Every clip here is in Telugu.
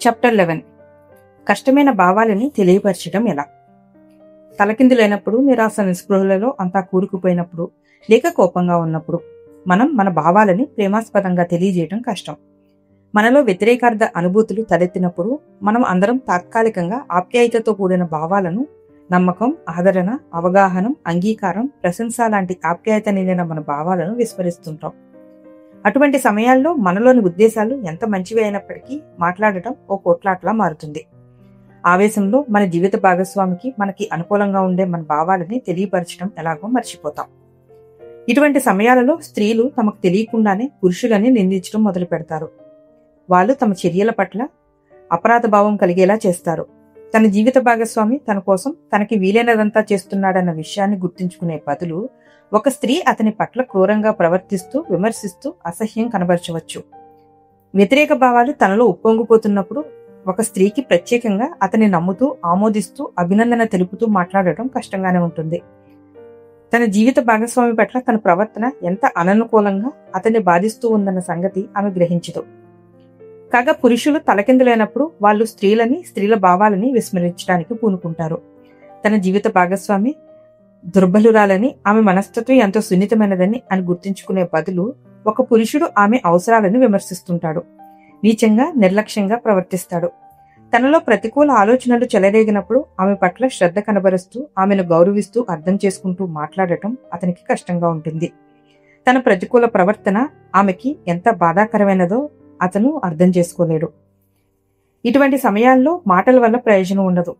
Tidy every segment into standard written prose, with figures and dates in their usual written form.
చాప్టర్ 11 కష్టమైన భావాలని తెలియపరచడం ఎలా. తలకిందులైనప్పుడు, నిరాశ నిస్పృహలలో అంతా కూరుకుపోయినప్పుడు, లేక కోపంగా ఉన్నప్పుడు మనం మన భావాలని ప్రేమాస్పదంగా తెలియజేయడం కష్టం. మనలో వ్యతిరేకార్థ అనుభూతులు తలెత్తినప్పుడు మనం అందరం తాత్కాలికంగా ఆప్యాయతతో కూడిన భావాలను, నమ్మకం, ఆదరణ, అవగాహన, అంగీకారం, ప్రశంస లాంటి ఆప్యాయత నిండిన మన భావాలను విస్మరిస్తుంటాం. అటువంటి సమయాల్లో మనలోని ఉద్దేశాలు ఎంత మంచివి అయినప్పటికీ మాట్లాడటం ఓ కొట్లాట్లా మారుతుంది. ఆవేశంలో మన జీవిత భాగస్వామికి మనకి అనుకూలంగా ఉండే మన భావాలని తెలియపరచడం ఎలాగో మర్చిపోతాం. ఇటువంటి సమయాలలో స్త్రీలు తమకు తెలియకుండానే పురుషులని నిందించడం మొదలు పెడతారు. వాళ్ళు తమ చర్యల పట్ల అపరాధ భావం కలిగేలా చేస్తారు. తన జీవిత భాగస్వామి తన కోసం తనకి వీలైనదంతా చేస్తున్నాడన్న విషయాన్ని గుర్తించుకునే బదులు ఒక స్త్రీ అతని పట్ల క్రూరంగా ప్రవర్తిస్తూ, విమర్శిస్తూ అసహ్యం కనబరచవచ్చు. వ్యతిరేక భావాలు తనలో ఉప్పొంగిపోతున్నప్పుడు ఒక స్త్రీకి ప్రత్యేకంగా అతన్ని నమ్ముతూ, ఆమోదిస్తూ, అభినందన తెలుపుతూ మాట్లాడటం కష్టంగానే ఉంటుంది. తన జీవిత భాగస్వామి పట్ల తన ప్రవర్తన ఎంత అననుకూలంగా అతన్ని బాధిస్తూ ఉందన్న సంగతి ఆమె గ్రహించదు. కాగా పురుషులు తలకిందులైనప్పుడు వాళ్ళు స్త్రీల భావాలని విస్మరించడానికి పూనుకుంటారు. తన జీవిత భాగస్వామి దుర్బలురాలని, ఆమె మనస్తత్వం ఎంతో సున్నితమైనదని అని గుర్తించుకునే బదులు ఒక పురుషుడు ఆమె అవసరాలను విమర్శిస్తుంటాడు. నీచంగా, నిర్లక్ష్యంగా ప్రవర్తిస్తాడు. తనలో ప్రతికూల ఆలోచనలు చెలరేగినప్పుడు ఆమె పట్ల శ్రద్ధ కనబరుస్తూ, ఆమెను గౌరవిస్తూ, అర్థం చేసుకుంటూ మాట్లాడటం అతనికి కష్టంగా ఉంటుంది. తన ప్రతికూల ప్రవర్తన ఆమెకి ఎంత బాధాకరమైనదో అతను అర్థం చేసుకోలేడు. ఇటువంటి సమయాల్లో మాటల వల్ల ప్రయోజనం ఉండదు.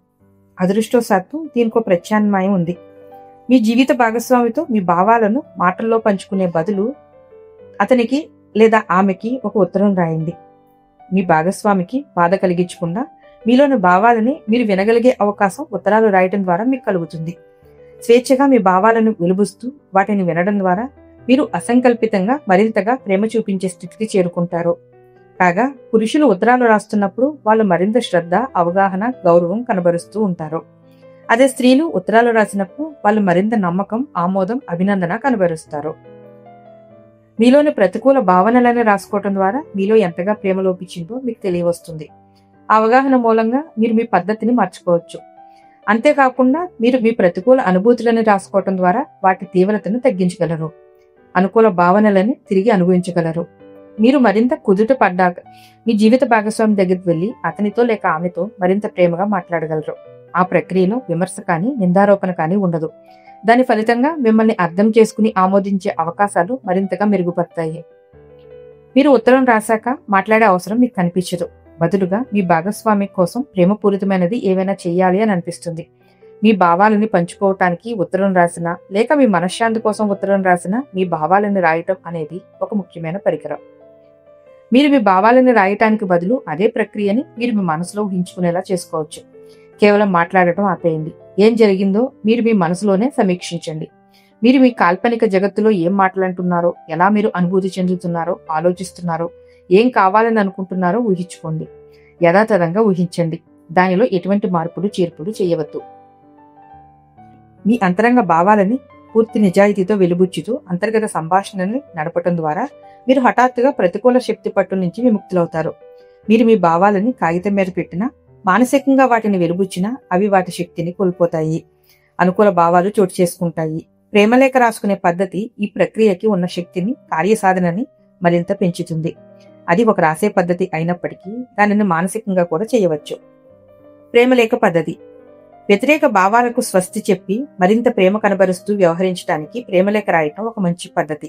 అదృష్టవశాత్తు దీనికో ప్రత్యామ్నాయం ఉంది. మీ జీవిత భాగస్వామితో మీ భావాలను మాటల్లో పంచుకునే బదులు అతనికి లేదా ఆమెకి ఒక ఉత్తరం రాయండి. మీ భాగస్వామికి బాధ కలిగించకుండా మీలోని భావాలని మీరు వినగలిగే అవకాశం ఉత్తరాలు రాయటం ద్వారా మీకు కలుగుతుంది. స్వేచ్ఛగా మీ భావాలను వెలుబుస్తూ వాటిని వినడం ద్వారా మీరు అసంకల్పితంగా మరింతగా ప్రేమ చూపించే స్థితికి చేరుకుంటారు. కాగా పురుషులు ఉత్తరాలు రాస్తున్నప్పుడు వాళ్ళు మరింత శ్రద్ధ, అవగాహన, గౌరవం కనబరుస్తూ ఉంటారు. అదే స్త్రీలు ఉత్తరాలు రాసినప్పుడు వాళ్ళు మరింత నమ్మకం, ఆమోదం, అభినందన కనబరుస్తారు. మీలోని ప్రతికూల భావనలను రాసుకోవటం ద్వారా మీలో ఎంతగా ప్రేమ లోపించిందో మీకు తెలియవస్తుంది. ఆ అవగాహన మూలంగా మీరు మీ పద్ధతిని మార్చుకోవచ్చు. అంతేకాకుండా మీరు మీ ప్రతికూల అనుభూతులను రాసుకోవటం ద్వారా వాటి తీవ్రతను తగ్గించగలరు. అనుకూల భావనలని తిరిగి అనుభవించగలరు. మీరు మరింత కుదుట పడ్డాక మీ జీవిత భాగస్వామి దగ్గరికి వెళ్లి అతనితో లేక ఆమెతో మరింత ప్రేమగా మాట్లాడగలరు. ఆ ప్రక్రియలో విమర్శ కానీ, నిందారోపణ కానీ ఉండదు. దాని ఫలితంగా మిమ్మల్ని అర్థం చేసుకుని ఆమోదించే అవకాశాలు మరింతగా మెరుగుపడతాయి. మీరు ఉత్తరం రాశాక మాట్లాడే అవసరం మీకు కనిపించదు. బదులుగా మీ భాగస్వామి కోసం ప్రేమపూరితమైనది ఏవైనా చెయ్యాలి అని అనిపిస్తుంది. మీ భావాలని పంచుకోవటానికి ఉత్తరం రాసినా, లేక మీ మనశ్శాంతి కోసం ఉత్తరం రాసినా మీ భావాలను రాయటం అనేది ఒక ముఖ్యమైన పరికరం. మీరు మీ భావాలను రాయటానికి బదులు అదే ప్రక్రియని మీరు మీ మనసులో ఊహించుకునేలా చేసుకోవచ్చు. కేవలం మాట్లాడటం ఆపేయండి. ఏం జరిగిందో మీరు మీ మనసులోనే సమీక్షించండి. మీరు మీ కాల్పనిక జగత్తులో ఏం మాట్లాడుతున్నారో, ఎలా మీరు అనుభూతి చెందుతున్నారో, ఆలోచిస్తున్నారో, ఏం కావాలని అనుకుంటున్నారో ఊహించుకోండి. యథాతథంగా ఊహించండి. దానిలో ఎటువంటి మార్పులు, చేర్పులు చేయవద్దు. మీ అంతరంగ భావాలని పూర్తి నిజాయితీతో వెలుబుచ్చుతూ అంతర్గత సంభాషణని నడపటం ద్వారా మీరు హఠాత్తుగా ప్రతికూల శక్తి పట్టు నుంచి విముక్తులవుతారు. మీరు మీ భావాలని కాగితం మీద పెట్టినా, మానసికంగా వాటిని వెలుబుచ్చినా అవి వాటి శక్తిని కోల్పోతాయి. అనుకూల భావాలు చోటు చేసుకుంటాయి. ప్రేమలేఖ రాసుకునే పద్ధతి ఈ ప్రక్రియకి ఉన్న శక్తిని, కార్యసాధనని మరింత పెంచుతుంది. అది ఒక రాసే పద్ధతి అయినప్పటికీ దానిని మానసికంగా కూడా చేయవచ్చు. ప్రేమలేఖ పద్ధతి. వ్యతిరేక భావాలకు స్వస్తి చెప్పి మరింత ప్రేమ కనబరుస్తూ వ్యవహరించడానికి ప్రేమలేఖ రాయటం ఒక మంచి పద్ధతి.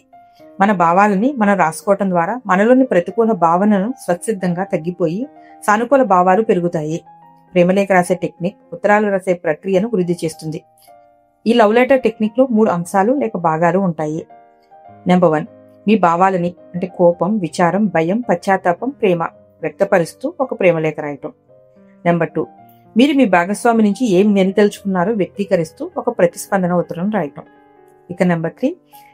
మన భావాలని మనం రాసుకోవటం ద్వారా మనలోని ప్రతికూల భావనను స్వచ్ఛిద్దంగా తగ్గిపోయి సానుకూల భావాలు పెరుగుతాయి. ప్రేమలేఖ రాసే టెక్నిక్ ఉత్తరాలు రాసే ప్రక్రియను వృద్ధి చేస్తుంది. ఈ లవ్ లెటర్ టెక్నిక్ లో 3 అంశాలు లేక భాగాలు ఉంటాయి. నెంబర్ 1, మీ భావాలని అంటే కోపం, విచారం, భయం, పశ్చాత్తాపం, ప్రేమ వ్యక్తపరుస్తూ ఒక ప్రేమలేఖ రాయటం. నెంబర్ 2, మీరు మీ భాగస్వామి నుంచి ఏం వినదలుచుకున్నారో వ్యక్తీకరిస్తూ ఒక ప్రతిస్పందన ఉత్తరం రాయటం. ఇక నెంబర్ 3,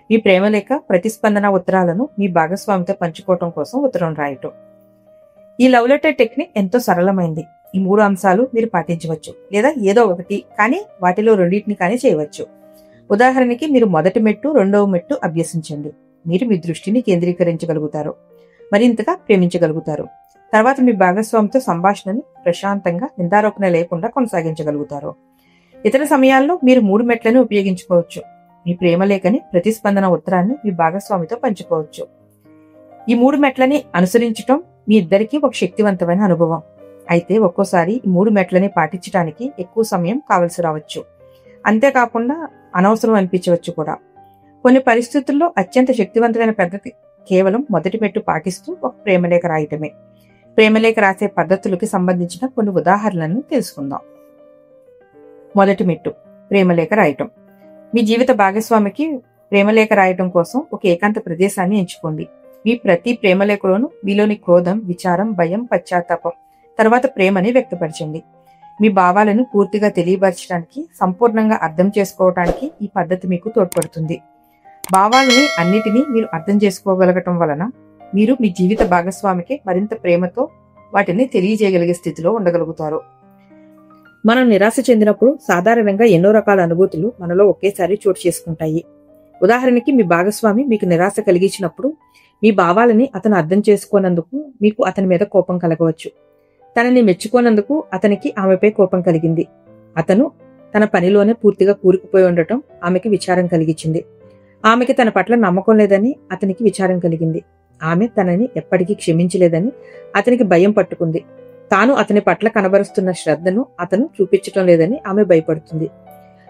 మీ ప్రేమలేఖ ప్రతిస్పందన ఉత్తరాలను మీ భాగస్వామితో పంచుకోవటం కోసం ఉత్తరం రాయటం. ఈ లవ్ లెటర్ టెక్నిక్ ఎంతో సరళమైంది. ఈ 3 అంశాలు మీరు పాటించవచ్చు, లేదా ఏదో ఒకటి కానీ వాటిలో రెండింటిని కానీ చేయవచ్చు. ఉదాహరణకి మీరు మొదటి మెట్టు, రెండవ మెట్టు అభ్యసించండి. మీరు మీ దృష్టిని కేంద్రీకరించగలుగుతారు, మరింతగా ప్రేమించగలుగుతారు. తర్వాత మీ భాగస్వామితో సంభాషణని ప్రశాంతంగా నిందారోపణ లేకుండా కొనసాగించగలుగుతారు. ఇతర సమయాల్లో మీరు 3 మెట్లను ఉపయోగించుకోవచ్చు. మీ ప్రేమ లేఖని ప్రతిస్పందన ఉత్తరాన్ని మీ భాగస్వామితో పంచుకోవచ్చు. ఈ 3 మెట్లని అనుసరించడం మీ ఇద్దరికీ ఒక శక్తివంతమైన అనుభవం. అయితే ఒక్కోసారి ఈ 3 మెట్లని పాటించడానికి ఎక్కువ సమయం కావలసి రావచ్చు. అంతేకాకుండా అనవసరం అనిపించవచ్చు కూడా. కొన్ని పరిస్థితుల్లో అత్యంత శక్తివంతమైన పద్ధతి కేవలం మొదటి మెట్టు పాటిస్తూ ఒక ప్రేమలేఖ రాయటమే. ప్రేమలేఖ రాసే పద్ధతులకి సంబంధించిన కొన్ని ఉదాహరణలను తెలుసుకుందాం. మొదటి మెట్టు ప్రేమలేఖ రాయటం. మీ జీవిత భాగస్వామికి ప్రేమలేఖ రాయటం కోసం ఒక ఏకాంత ప్రదేశాన్ని ఎంచుకోండి. మీ ప్రతి ప్రేమలేఖలోనూ మీలోని క్రోధం, విచారం, భయం, పశ్చాత్తాపం, తర్వాత ప్రేమని వ్యక్తపరచండి. మీ భావాలను పూర్తిగా తెలియపరచడానికి, సంపూర్ణంగా అర్థం చేసుకోవటానికి ఈ పద్ధతి మీకు తోడ్పడుతుంది. భావాలని అన్నిటినీ మీరు అర్థం చేసుకోగలగటం వలన మీరు మీ జీవిత భాగస్వామికి మరింత ప్రేమతో వాటిని తెలియజేయగలిగే స్థితిలో ఉండగలుగుతారు. మనం నిరాశ చెందినప్పుడు సాధారణంగా ఎన్నో రకాల అనుభూతులు మనలో ఒకేసారి చోటు చేసుకుంటాయి. ఉదాహరణకి, మీ భాగస్వామి మీకు నిరాశ కలిగించినప్పుడు మీ భావాలని అతను అర్థం చేసుకోనందుకు మీకు అతని మీద కోపం కలగవచ్చు. తనని మెచ్చుకోనందుకు అతనికి ఆమెపై కోపం కలిగింది. అతను తన పనిలోనే పూర్తిగా కూరుకుపోయి ఉండటం ఆమెకి విచారం కలిగించింది. ఆమెకి తన పట్ల నమ్మకం లేదని అతనికి విచారం కలిగింది. ఆమె తనని ఎప్పటికీ క్షమించలేదని అతనికి భయం పట్టుకుంది. తాను అతని పట్ల కనబరుస్తున్న శ్రద్ధను అతను చూపించటం లేదని ఆమె భయపడుతుంది.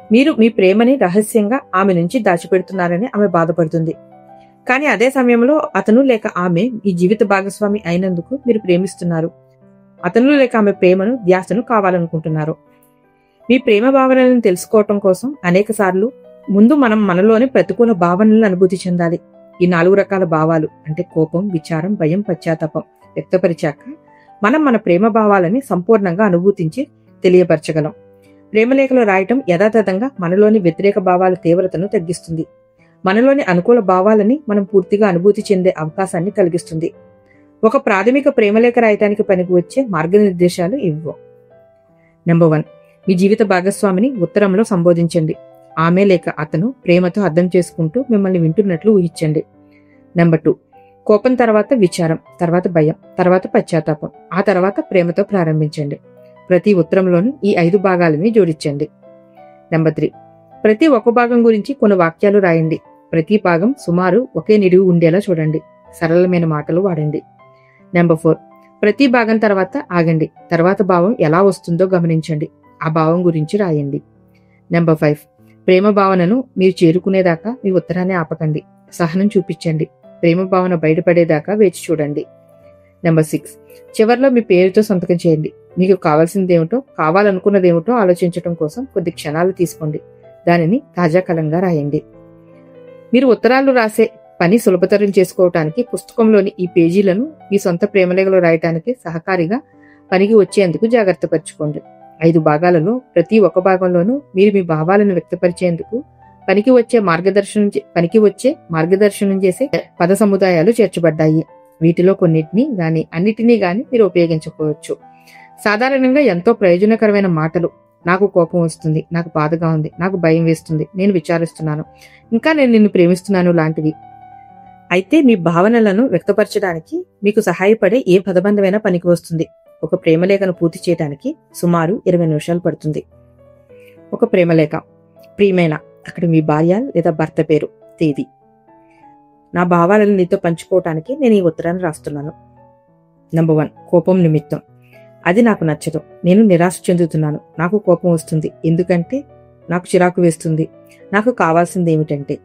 మీరు మీ ప్రేమని రహస్యంగా ఆమె నుంచి దాచిపెడుతున్నారని ఆమె బాధపడుతుంది. కానీ అదే సమయంలో అతను లేక ఆమె మీ జీవిత భాగస్వామి అయినందుకు మీరు ప్రేమిస్తున్నారు. అతను లేక ఆమె ప్రేమను, ధ్యాసను కావాలనుకుంటున్నారు. మీ ప్రేమ భావనలను తెలుసుకోవటం కోసం అనేక సార్లు ముందు మనం మనలోని ప్రతికూల భావనలను అనుభూతి చెందాలి. ఈ 4 రకాల భావాలు అంటే కోపం, విచారం, భయం, పశ్చాత్తాపం వ్యక్తపరిచాక మనం మన ప్రేమ భావాలని సంపూర్ణంగా అనుభూతించి తెలియపరచగలం. ప్రేమలేఖలో రాయటం యథాతథంగా మనలోని వ్యతిరేక భావాల తీవ్రతను తగ్గిస్తుంది. మనలోని అనుకూల భావాలని మనం పూర్తిగా అనుభూతి చెందే అవకాశాన్ని కలిగిస్తుంది. ఒక ప్రాథమిక ప్రేమలేఖ రాయటానికి పనికి వచ్చే మార్గనిర్దేశాలు ఇవ్వు. నెంబర్ 1, మీ జీవిత భాగస్వామిని ఉత్తరంలో సంబోధించండి. ఆమె లేక అతను ప్రేమతో అర్థం చేసుకుంటూ మిమ్మల్ని వింటున్నట్లు ఊహించండి. నెంబర్ 2, కోపం తర్వాత విచారం, తర్వాత భయం, తర్వాత పశ్చాత్తాపం, ఆ తర్వాత ప్రేమతో ప్రారంభించండి. ప్రతి ఉత్తరంలోనూ ఈ 5 భాగాలని జోడించండి. నెంబర్ 3, ప్రతి ఒక్క భాగం గురించి కొన్ని వాక్యాలు రాయండి. ప్రతి భాగం సుమారు ఒకే నిడివి ఉండేలా చూడండి. సరళమైన మాటలు వాడండి. నెంబర్ 4, ప్రతి భాగం తర్వాత ఆగండి. తర్వాత భావం ఎలా వస్తుందో గమనించండి. ఆ భావం గురించి రాయండి. నెంబర్ 5, ప్రేమ భావనను మీరు చేరుకునేదాకా మీ ఉత్తరాన్ని ఆపకండి. సహనం చూపించండి. ప్రేమ భావన బయటపడేదాకా వేచి చూడండి. నెంబర్ 6, చివర్లో మీ పేరుతో సంతకం చేయండి. మీకు కావాల్సిందేమిటో, కావాలనుకున్నదేమిటో ఆలోచించడం కోసం కొద్ది క్షణాలు తీసుకోండి. దానిని తాజా కలంగా రాయండి. మీరు ఉత్తరాలు రాసే పని సులభతరం చేసుకోవటానికి పుస్తకంలోని ఈ పేజీలను మీ సొంత ప్రేమలేఖలో రాయటానికి సహకారిగా పనికి వచ్చేందుకు జాగ్రత్త పరచుకోండి. 5 భాగాలలో ప్రతి ఒక్క భాగంలోనూ మీరు మీ భావాలను వ్యక్తపరిచేందుకు పనికి వచ్చే మార్గదర్శనం చేసే పద సముదాయాలు చేర్చబడ్డాయి. వీటిలో కొన్నిటిని గాని అన్నిటినీ గాని మీరు ఉపయోగించుకోవచ్చు. సాధారణంగా ఎంతో ప్రయోజనకరమైన మాటలు, నాకు కోపం వస్తుంది, నాకు బాధగా ఉంది, నాకు భయం వేస్తుంది, నేను విచారిస్తున్నాను, ఇంకా నేను నిన్ను ప్రేమిస్తున్నాను లాంటివి. అయితే మీ భావనలను వ్యక్తపరచడానికి మీకు సహాయపడే ఏ పదబంధమైనా పనికి వస్తుంది. ఒక ప్రేమలేఖను పూర్తి చేయడానికి సుమారు 20 నిమిషాలు పడుతుంది. ఒక ప్రేమలేఖ. ప్రియమైన, అక్కడ మీ భార్య లేదా భర్త పేరు, తేదీ. నా భావాలను నీతో పంచుకోవటానికి నేను ఈ ఉత్తరాన్ని రాస్తున్నాను. నెంబర్ 1, కోపం నిమిత్తం. అది నాకు నచ్చదు, నేను నిరాశ చెందుతున్నాను, నాకు కోపం వస్తుంది, ఎందుకంటే నాకు చిరాకు వేస్తుంది, నాకు కావాల్సింది ఏమిటంటే.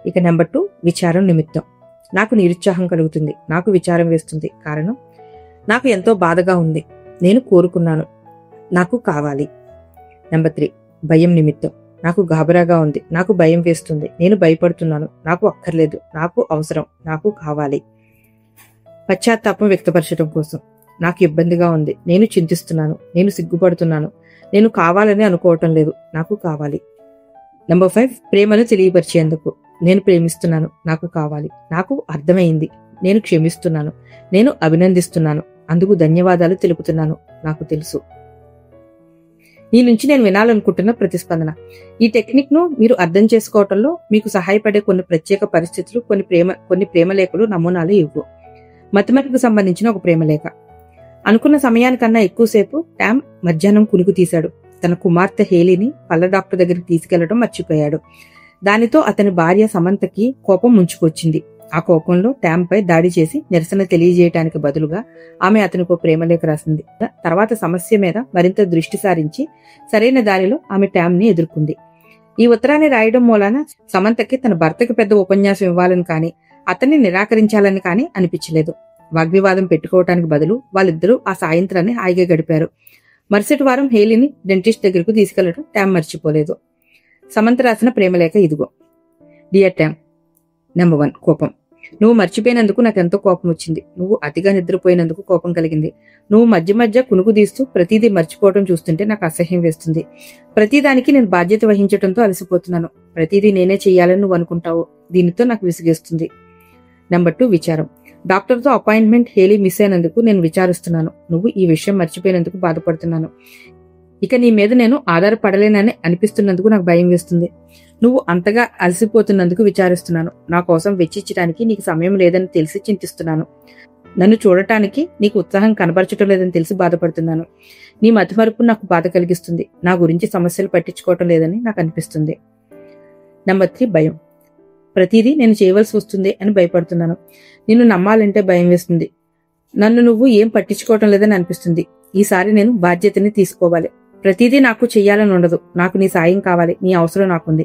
ఇక నెంబర్ 2, విచారం నిమిత్తం. నాకు నిరుత్సాహం కలుగుతుంది, నాకు విచారం వేస్తుంది, కారణం నాకు ఎంతో బాధగా ఉంది, నేను కోరుకున్నాను, నాకు కావాలి. నెంబర్ 3, భయం నిమిత్తం. నాకు గాబరాగా ఉంది, నాకు భయం వేస్తుంది, నేను భయపడుతున్నాను, నాకు అక్కర్లేదు, నాకు అవసరం, నాకు కావాలి. పశ్చాత్తాపం వ్యక్తపరచడం కోసం. నాకు ఇబ్బందిగా ఉంది, నేను చింతిస్తున్నాను, నేను సిగ్గుపడుతున్నాను, నేను కావాలని అనుకోవటం లేదు, నాకు కావాలి. నెంబర్ 5, ప్రేమను తెలియపరిచేందుకు. నేను ప్రేమిస్తున్నాను, నాకు కావాలి, నాకు అర్థమైంది, నేను క్షమిస్తున్నాను, నేను అభినందిస్తున్నాను, అందుకు ధన్యవాదాలు తెలుపుతున్నాను, నాకు తెలుసు. ఈ నుంచి నేను వినాలనుకుంటున్న ప్రతిస్పందన. ఈ టెక్నిక్ ను మీరు అర్థం చేసుకోవటంలో మీకు సహాయపడే కొన్ని ప్రత్యేక పరిస్థితులు, కొన్ని ప్రేమలేఖలు నమూనాలు ఇవ్వు. మతిమరుపుకు సంబంధించిన ఒక ప్రేమలేఖ. అనుకున్న సమయానికన్నా ఎక్కువసేపు ట్యామ్ మధ్యాహ్నం కునుకు తీశాడు. తన కుమార్తె హేలీని పళ్ళ డాక్టర్ దగ్గరికి తీసుకెళ్లడం మర్చిపోయాడు. దానితో అతని భార్య సమంతకి కోపం ముంచుకొచ్చింది. ఆ కోపంలో ట్యామ్ పై దాడి చేసి నిరసన తెలియజేయటానికి బదులుగా ఆమె అతనికి ప్రేమలేఖ రాసింది. తర్వాత సమస్య మీద మరింత దృష్టి సారించి సరైన దారిలో ఆమె ట్యామ్ ని ఎదుర్కొంది. ఈ ఉత్తరాన్ని రాయడం మూలాన సమంతకి తన భర్తకి పెద్ద ఉపన్యాసం ఇవ్వాలని కానీ అతన్ని నిరాకరించాలని కానీ అనిపించలేదు. వాగ్వివాదం పెట్టుకోవటానికి బదులు వాళ్ళిద్దరూ ఆ సాయంత్రాన్ని హాయిగా గడిపారు. మరుసటి వారం హేలీని డెంటిస్ట్ దగ్గరకు తీసుకెళ్లడం ట్యామ్ మర్చిపోలేదు. సమంత రాసిన ప్రేమలేఖ ఇదిగో. డియర్ ట్యామ్, నెంబర్ 1 కోపం. నువ్వు మర్చిపోయినందుకు నాకెంతో కోపం వచ్చింది. నువ్వు అతిగా నిద్రపోయినందుకు కోపం కలిగింది. నువ్వు మధ్య మధ్య కునుకు తీస్తూ ప్రతిదీ మర్చిపోవడం చూస్తుంటే నాకు అసహ్యం వేస్తుంది. ప్రతిదానికి నేను బాధ్యత వహించడంతో అలసిపోతున్నాను. ప్రతిదీ నేనే చెయ్యాలని నువ్వు అనుకుంటావు. దీనితో నాకు విసిగేస్తుంది. నెంబర్ 2 విచారం. డాక్టర్తో అపాయింట్మెంట్ హేలీ మిస్ అయినందుకు నేను విచారిస్తున్నాను. నువ్వు ఈ విషయం మర్చిపోయినందుకు బాధపడుతున్నాను. ఇక నీ మీద నేను ఆధారపడలేనని అనిపిస్తున్నందుకు నాకు భయం వేస్తుంది. నువ్వు అంతగా అలసిపోతున్నందుకు విచారిస్తున్నాను. నా కోసం వెచ్చించడానికి నీకు సమయం లేదని తెలిసి చింతిస్తున్నాను. నన్ను చూడటానికి నీకు ఉత్సాహం కనబరచడం లేదని తెలిసి బాధపడుతున్నాను. నీ మతిమరుపు నాకు బాధ కలిగిస్తుంది. నా గురించి సమస్యలు పట్టించుకోవటం లేదని నాకు అనిపిస్తుంది. నెంబర్ 3 భయం. ప్రతిదీ నేను చేయవలసి వస్తుంది అని భయపడుతున్నాను. నిన్ను నమ్మాలంటే భయం వేస్తుంది. నన్ను నువ్వు ఏం పట్టించుకోవటం లేదని అనిపిస్తుంది. ఈసారి నేను బాధ్యతని తీసుకోవాలి. ప్రతిదీ నాకు చెయ్యాలని ఉండదు. నాకు నీ సాయం కావాలి. నీ అవసరం నాకుంది.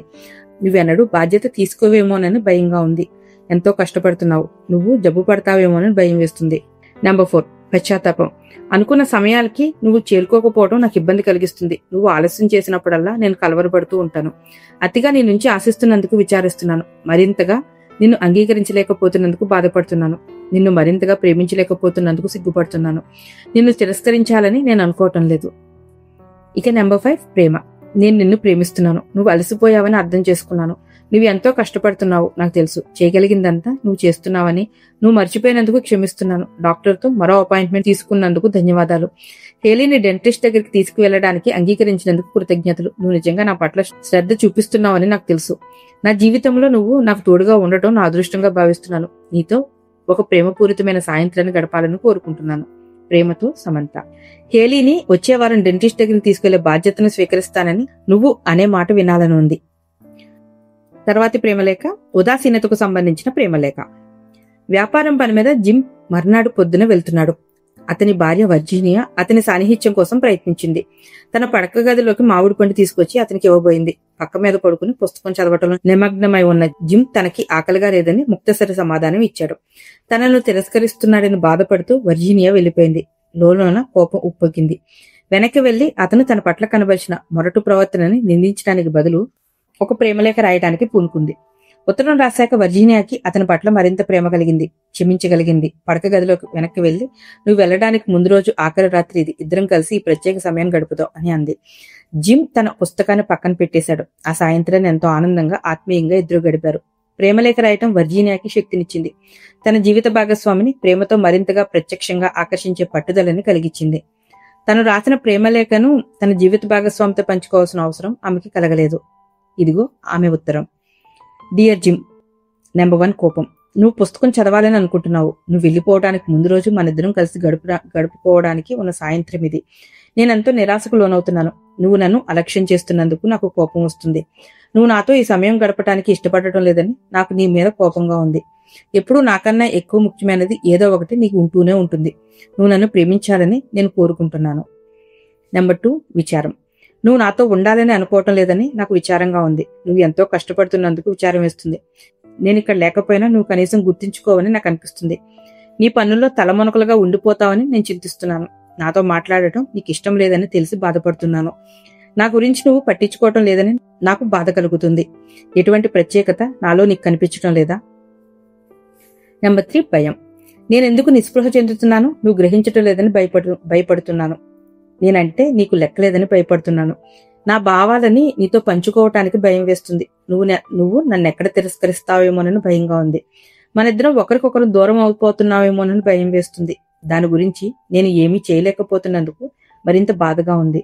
నువ్వెన్నడూ బాధ్యత తీసుకోవేమోనని భయంగా ఉంది. ఎంతో కష్టపడుతున్నావు. నువ్వు జబ్బు పడతావేమోనని భయం వేస్తుంది. నెంబర్ 4 పశ్చాత్తాపం. అనుకున్న సమయాలకి నువ్వు చేరుకోకపోవడం నాకు ఇబ్బంది కలిగిస్తుంది. నువ్వు ఆలస్యం చేసినప్పుడల్లా నేను కలవరపడుతూ ఉంటాను. అతిగా నీ నుంచి ఆశిస్తున్నందుకు విచారిస్తున్నాను. మరింతగా నిన్ను అంగీకరించలేకపోతున్నందుకు బాధపడుతున్నాను. నిన్ను మరింతగా ప్రేమించలేకపోతున్నందుకు సిగ్గుపడుతున్నాను. నిన్ను తిరస్కరించాలని నేను అనుకోవటం లేదు. ఇక నెంబర్ 5 ప్రేమ. నేను నిన్ను ప్రేమిస్తున్నాను. నువ్వు అలసిపోయావని అర్థం చేసుకున్నాను. నువ్వు ఎంతో కష్టపడుతున్నావు నాకు తెలుసు. చేయగలిగిందంతా నువ్వు చేస్తున్నావని, నువ్వు మర్చిపోయినందుకు క్షమిస్తున్నాను. డాక్టర్తో మరో అపాయింట్మెంట్ తీసుకున్నందుకు ధన్యవాదాలు. హేలీని డెంటిస్ట్ దగ్గరికి తీసుకువెళ్లడానికి అంగీకరించినందుకు కృతజ్ఞతలు. నువ్వు నిజంగా నా పట్ల శ్రద్ధ చూపిస్తున్నావని నాకు తెలుసు. నా జీవితంలో నువ్వు నాకు తోడుగా ఉండటం నా అదృష్టంగా భావిస్తున్నాను. నీతో ఒక ప్రేమపూరితమైన సాయంత్రాన్ని గడపాలని కోరుకుంటున్నాను. ప్రేమతో సమంత. హేలీని వచ్చే వారం డెంటిస్ట్ దగ్గరికి తీసుకెళ్లే బాధ్యతను స్వీకరిస్తానని నువ్వు అనే మాట వినాలని ఉంది. తర్వాతి ప్రేమలేఖ ఉదాసీనతకు సంబంధించిన ప్రేమలేఖ. వ్యాపారం పని మీద జిమ్ మర్నాడు పొద్దున వెళ్తున్నాడు. అతని భార్య వర్జీనియా అతని సాన్నిహిత్యం కోసం ప్రయత్నించింది. తన పడక గదిలోకి మామిడి పండు తీసుకొచ్చి అతనికి ఇవ్వబోయింది. పక్క మీద పడుకుని పుస్తకం చదవటంలో నిమగ్నమై ఉన్న జిమ్ తనకి ఆకలిగా లేదని ముక్తసరి సమాధానం ఇచ్చాడు. తనను తిరస్కరిస్తున్నాడని బాధపడుతూ వర్జీనియా వెళ్లిపోయింది. లోలోన కోపం ఉప్పొంగింది. వెనక్కి వెళ్లి అతను తన పట్ల కనబరిచిన మొరటు ప్రవర్తనని నిందించడానికి బదులు ఒక ప్రేమలేఖ రాయడానికి పూనుకుంది. ఉత్తరం రాశాక వర్జీనియాకి అతని పట్ల మరింత ప్రేమ కలిగింది, క్షమించగలిగింది. పడక గదిలోకి వెనక్కి వెళ్లి, నువ్వు వెళ్లడానికి ముందు రోజు ఆఖరి రాత్రి ఇది. ఇద్దరం కలిసి ఈ ప్రత్యేక సమయాన్ని గడుపుతాం అని అంది. జిమ్ తన పుస్తకాన్ని పక్కన పెట్టేశాడు. ఆ సాయంత్రాన్ని ఎంతో ఆనందంగా ఆత్మీయంగా ఇద్దరు గడిపారు. ప్రేమలేఖ రాయటం వర్జీనియాకి శక్తినిచ్చింది. తన జీవిత భాగస్వామిని ప్రేమతో మరింతగా ప్రత్యక్షంగా ఆకర్షించే పట్టుదలని కలిగించింది. తను రాసిన ప్రేమలేఖను తన జీవిత భాగస్వామితో పంచుకోవాల్సిన అవసరం ఆమెకి కలగలేదు. ఇదిగో ఆమె ఉత్తరం. డియర్ జిమ్, నెంబర్ 1 కోపం. నువ్వు పుస్తకం చదవాలని అనుకుంటున్నావు. నువ్వు వెళ్లిపోవడానికి ముందు రోజు మనిద్దరం కలిసి గడుపుకోవడానికి ఉన్న సాయంత్రం ఇది. నేనెంతో నిరాశకు లోనవుతున్నాను. నువ్వు నన్ను అలక్ష్యం చేస్తున్నందుకు నాకు కోపం వస్తుంది. నువ్వు నాతో ఈ సమయం గడపడానికి ఇష్టపడటం లేదని నాకు నీ మీద కోపంగా ఉంది. ఎప్పుడూ నాకన్నా ఎక్కువ ముఖ్యమైనది ఏదో ఒకటి నీకు ఉంటూనే ఉంటుంది. నువ్వు నన్ను ప్రేమించాలని నేను కోరుకుంటున్నాను. నెంబర్ 2 విచారం. నువ్వు నాతో ఉండాలని అనుకోవటం లేదని నాకు విచారంగా ఉంది. నువ్వు ఎంతో కష్టపడుతున్నందుకు విచారం వేస్తుంది. నేను ఇక్కడ లేకపోయినా నువ్వు కనీసం గుర్తించుకోవని నాకు అనిపిస్తుంది. నీ పనుల్లో తలమునకలుగా ఉండిపోతావని నేను చింతిస్తున్నాను. నాతో మాట్లాడటం నీకు ఇష్టం లేదని తెలిసి బాధపడుతున్నాను. నా గురించి నువ్వు పట్టించుకోవటం లేదని నాకు బాధ కలుగుతుంది. ఎటువంటి ప్రత్యేకత నాలో నీకు కనిపించటం లేదా? నెంబర్ 3 భయం. నేనెందుకు నిస్పృహ చెందుతున్నాను? నువ్వు గ్రహించటం లేదని భయపడుతున్నాను. నేనంటే నీకు లెక్కలేదని భయపడుతున్నాను. నా భావాలని నీతో పంచుకోవటానికి భయం వేస్తుంది. నువ్వు నన్నెక్కడ తిరస్కరిస్తావేమోనని భయంగా ఉంది. మనిద్దరం ఒకరికొకరు దూరం అయిపోతున్నావేమోనని భయం వేస్తుంది. దాని గురించి నేను ఏమీ చేయలేకపోతున్నందుకు మరింత బాధగా ఉంది.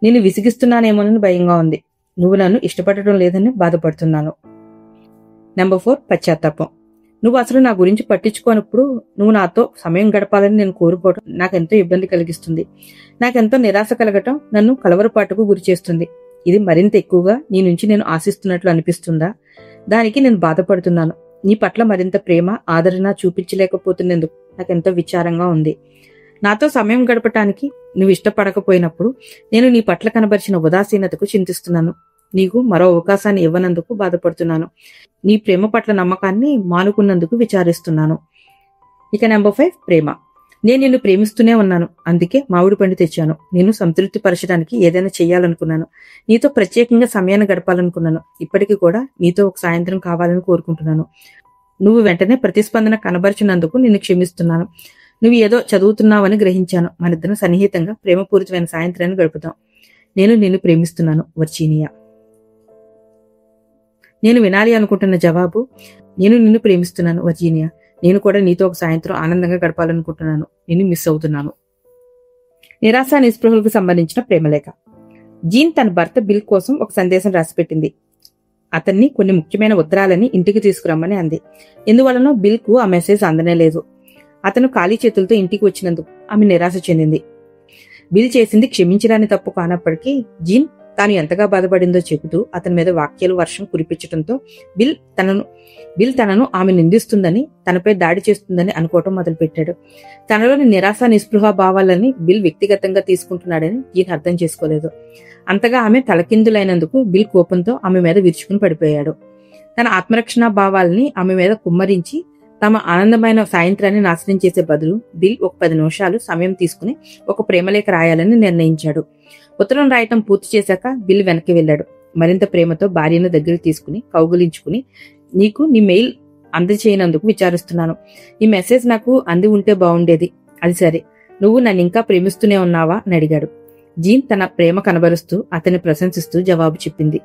నేను విసిగిస్తున్నానేమోనని భయంగా ఉంది. నువ్వు నన్ను ఇష్టపడటం లేదని బాధపడుతున్నాను. నెంబర్ 4 పశ్చాత్తాపం. నువ్వు అసలు నా గురించి పట్టించుకోనప్పుడు నువ్వు నాతో సమయం గడపాలని నేను కోరుకోవటం నాకెంతో ఇబ్బంది కలిగిస్తుంది. నాకెంతో నిరాశ కలగటం నన్ను కలవరపాటుకు గురి చేస్తుంది. ఇది మరింత ఎక్కువగా నీ నుంచి నేను ఆశిస్తున్నట్లు అనిపిస్తుందా? దానికి నేను బాధపడుతున్నాను. నీ పట్ల మరింత ప్రేమ, ఆదరణ చూపించలేకపోతున్నందుకు నాకెంతో విచారంగా ఉంది. నాతో సమయం గడపటానికి నువ్వు ఇష్టపడకపోయినప్పుడు నేను నీ పట్ల కనబరిచిన ఉదాసీనతకు చింతిస్తున్నాను. నీకు మరో అవకాశాన్ని ఇవ్వనందుకు బాధపడుతున్నాను. నీ ప్రేమ పట్ల నమ్మకాన్ని మానుకున్నందుకు విచారిస్తున్నాను. ఇక నెంబర్ 5, ప్రేమ. నేను నిన్ను ప్రేమిస్తూనే ఉన్నాను. అందుకే మామిడి పండు తెచ్చాను. నేను సంతృప్తి పరచడానికి ఏదైనా చెయ్యాలనుకున్నాను. నీతో ప్రత్యేకంగా సమయాన్ని గడపాలనుకున్నాను. ఇప్పటికీ కూడా నీతో ఒక సాయంత్రం కావాలని కోరుకుంటున్నాను. నువ్వు వెంటనే ప్రతిస్పందన కనబరిచినందుకు నిన్ను క్షమిస్తున్నాను. నువ్వు ఏదో చదువుతున్నావని గ్రహించాను. మనిద్దరం సన్నిహితంగా ప్రేమపూరితమైన సాయంత్రాన్ని గడుపుతాం. నేను నిన్ను ప్రేమిస్తున్నాను, వర్జీనియా. నేను వినాలి అనుకుంటున్న జవాబు, నేను నిన్ను ప్రేమిస్తున్నాను, వర్జీనియా. నేను కూడా నీతో ఒక సాయంత్రం ఆనందంగా గడపాలనుకుంటున్నాను. నిన్ను మిస్ అవుతున్నాను. నిరాశ నిస్పృహలకు సంబంధించిన ప్రేమలేఖ. జీన్ తన భర్త బిల్ కోసం ఒక సందేశం రాసిపెట్టింది. అతన్ని కొన్ని ముఖ్యమైన ఉత్తరాలని ఇంటికి తీసుకురమ్మని అంది. ఎందువలనో బిల్ కు ఆ మెసేజ్ అందనే లేదు. అతను ఖాళీ చేతులతో ఇంటికి వచ్చినందుకు ఆమె నిరాశ చెందింది. బిల్ చేసింది క్షమించరాని తప్పు కానప్పటికీ జీన్ తాను ఎంతగా బాధపడిందో చెబుతూ అతని మీద వాక్యాలు వర్షం కురిపించడంతో బిల్ తనను ఆమె నిందిస్తుందని, తనపై దాడి చేస్తుందని అనుకోవటం మొదలుపెట్టాడు. తనలోని నిరాశ నిస్పృహ భావాలని బిల్ వ్యక్తిగతంగా తీసుకుంటున్నాడని జీన్ అర్థం చేసుకోలేదు. అంతగా ఆమె తలకిందులైనందుకు బిల్ కోపంతో ఆమె మీద విరుచుకుని పడిపోయాడు. తన ఆత్మరక్షణ భావాలని ఆమె మీద కుమ్మరించి తమ ఆనందమైన సాయంత్రాన్ని నాశనం చేసే బదులు బిల్ ఒక 10 నిమిషాలు సమయం తీసుకుని ఒక ప్రేమలేఖ రాయాలని నిర్ణయించాడు. ఉత్తరం రాయటం పూర్తి చేశాక బిల్ వెనక్కి వెళ్లాడు. మరింత ప్రేమతో భార్యను దగ్గరికి తీసుకుని కౌగులించుకుని, నీకు నీ మెయిల్ అందచేయనందుకు విచారిస్తున్నాను. ఈ మెసేజ్ నాకు అంది ఉంటే బాగుండేది. అది సరే, నువ్వు నన్ను ఇంకా ప్రేమిస్తూనే ఉన్నావా అని అడిగాడు. జీన్ తన ప్రేమ కనబరుస్తూ అతన్ని ప్రశంసిస్తూ జవాబు చెప్పింది.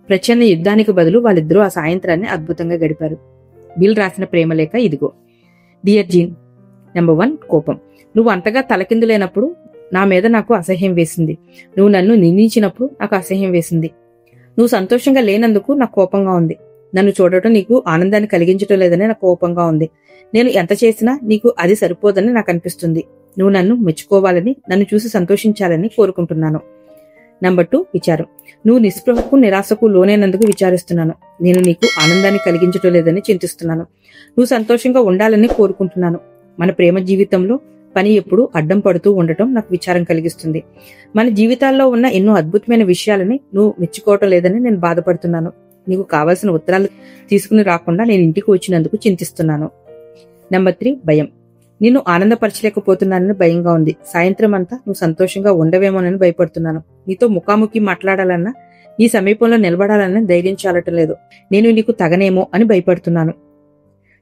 ప్రచ్ఛన్న యుద్ధానికి బదులు వాళ్ళిద్దరూ ఆ సాయంత్రాన్ని అద్భుతంగా గడిపారు. బిల్ రాసిన ప్రేమలేఖ ఇదిగో. డియర్ జీన్, నెంబర్ 1, కోపం. నువ్వు అంతగా తలకిందులేనప్పుడు నా మీద నాకు అసహ్యం వేసింది. నువ్వు నన్ను నిందించినప్పుడు నాకు అసహ్యం వేసింది. నువ్వు సంతోషంగా లేనందుకు నాకు కోపంగా ఉంది. నన్ను చూడటం నీకు ఆనందాన్ని కలిగించటం లేదని నాకు కోపంగా ఉంది. నేను ఎంత చేసినా నీకు అది సరిపోదని నాకు అనిపిస్తుంది. నువ్వు నన్ను మెచ్చుకోవాలని, నన్ను చూసి సంతోషించాలని కోరుకుంటున్నాను. నెంబర్ 2, విచారం. నువ్వు నిస్పృహకు నిరాశకు లోనైనందుకు విచారిస్తున్నాను. నేను నీకు ఆనందాన్ని కలిగించటం లేదని చింతిస్తున్నాను. నువ్వు సంతోషంగా ఉండాలని కోరుకుంటున్నాను. మన ప్రేమ జీవితంలో పని ఎప్పుడూ అడ్డం పడుతూ ఉండటం నాకు విచారం కలిగిస్తుంది. మన జీవితాల్లో ఉన్న ఎన్నో అద్భుతమైన విషయాలని నువ్వు మెచ్చుకోవటం లేదని నేను బాధపడుతున్నాను. నీకు కావాల్సిన ఉత్తరాలు తీసుకుని రాకుండా నేను ఇంటికి వచ్చినందుకు చింతిస్తున్నాను. నెంబర్ 3, భయం. నిన్ను ఆనందపరచలేకపోతున్నానని భయంగా ఉంది. సాయంత్రం అంతా నువ్వు సంతోషంగా ఉండవేమోనని భయపడుతున్నాను. నీతో ముఖాముఖి మాట్లాడాలన్నా, నీ సమీపంలో నిలబడాలన్నా ధైర్యం చాలటం లేదు. నేను నీకు తగనేమో అని భయపడుతున్నాను.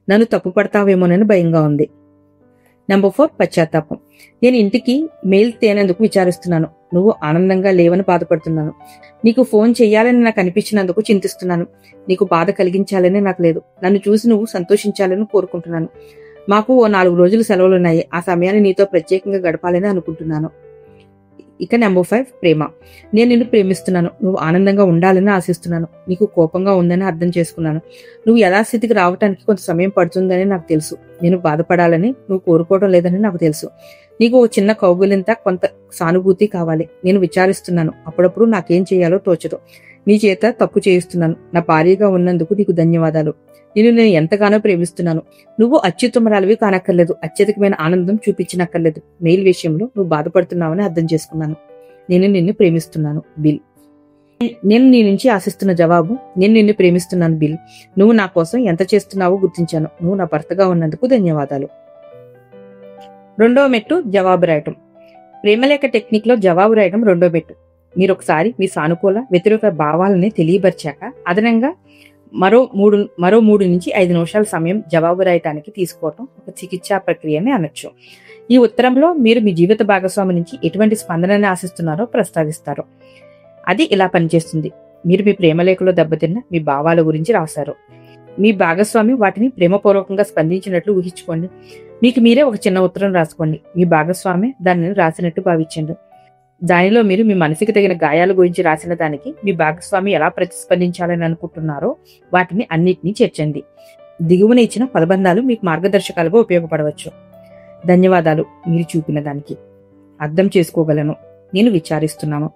నన్ను తప్పు పడతావేమోనని భయంగా ఉంది. నెంబర్ 4, పశ్చాత్తాపం. నేను ఇంటికి మెయిల్ తేనందుకు విచారిస్తున్నాను. నువ్వు ఆనందంగా లేవని బాధపడుతున్నాను. నీకు ఫోన్ చెయ్యాలని నాకు అనిపించినందుకు చింతిస్తున్నాను. నీకు బాధ కలిగించాలని నాకు లేదు. నన్ను చూసి నువ్వు సంతోషించాలని కోరుకుంటున్నాను. మాకు ఓ 4 రోజులు సెలవులున్నాయి. ఆ సమయాన్ని నీతో ప్రత్యేకంగా గడపాలని అనుకుంటున్నాను. ఇక నెంబర్ 5, ప్రేమ. నేను నిన్ను ప్రేమిస్తున్నాను. నువ్వు ఆనందంగా ఉండాలని ఆశిస్తున్నాను. నీకు కోపంగా ఉందని అర్థం చేసుకున్నాను. నువ్వు యథాస్థితికి రావటానికి కొంత సమయం పడుతుందని నాకు తెలుసు. నేను బాధపడాలని నువ్వు కోరుకోవడం లేదని నాకు తెలుసు. నీకు ఓ చిన్న కౌగులింత, కొంత సానుభూతి కావాలి. నేను విచారిస్తున్నాను. అప్పుడప్పుడు నాకేం చేయాలో తోచదు. నీ చేత తప్పు చేయిస్తున్నాను. నా భార్యగా ఉన్నందుకు నీకు ధన్యవాదాలు. నేను ఎంతగానో ప్రేమిస్తున్నాను. నువ్వు అత్యుత్తమరాలివి కానక్కర్లేదు. అత్యధికమైన ఆనందం చూపించనక్కర్లేదు. మెయిల్ విషయంలో నువ్వు బాధపడుతున్నావని అర్థం చేసుకున్నాను. నేను నిన్ను ప్రేమిస్తున్నాను, బిల్. నేను నీ నుంచి ఆశిస్తున్న జవాబు, నేను నిన్ను ప్రేమిస్తున్నాను, బిల్. నువ్వు నా కోసం ఎంత చేస్తున్నావో గుర్తించాను. నువ్వు నా భర్తగా ఉన్నందుకు ధన్యవాదాలు. 2వ మెట్టు, జవాబు రాయటం. ప్రేమలేఖ టెక్నిక్ లో జవాబు రాయటం 2వ మెట్టు. మీరు ఒకసారి మీ సానుకూల, వ్యతిరేక భావాలని తెలియపరిచాక అదనంగా మరో 3 నుంచి 5 నిమిషాల సమయం జవాబు రాయటానికి తీసుకోవటం ఒక చికిత్సా ప్రక్రియని అనొచ్చు. ఈ ఉత్తరంలో మీరు మీ జీవిత భాగస్వామి నుంచి ఎటువంటి స్పందనని ఆశిస్తున్నారో ప్రస్తావిస్తారు. అది ఇలా పనిచేస్తుంది. మీరు మీ ప్రేమలేఖలో దెబ్బతిన్న మీ భావాల గురించి రాశారు. మీ భాగస్వామి వాటిని ప్రేమపూర్వకంగా స్పందించినట్లు ఊహించుకోండి. మీకు మీరే ఒక చిన్న ఉత్తరం రాసుకోండి. మీ భాగస్వామి దానిని రాసినట్టు భావించండి. దానిలో మీరు మీ మనసుకి తగిన గాయాల గురించి రాసిన దానికి మీ భాగస్వామి ఎలా ప్రతిస్పందించాలని అనుకుంటున్నారో వాటిని అన్నిటినీ చేర్చండి. దిగువన ఇచ్చిన పదబంధాలు మీకు మార్గదర్శకాలుగా ఉపయోగపడవచ్చు. ధన్యవాదాలు మీరు చూపిన దానికి. అర్థం చేసుకోగలను. నేను విచారిస్తున్నాను.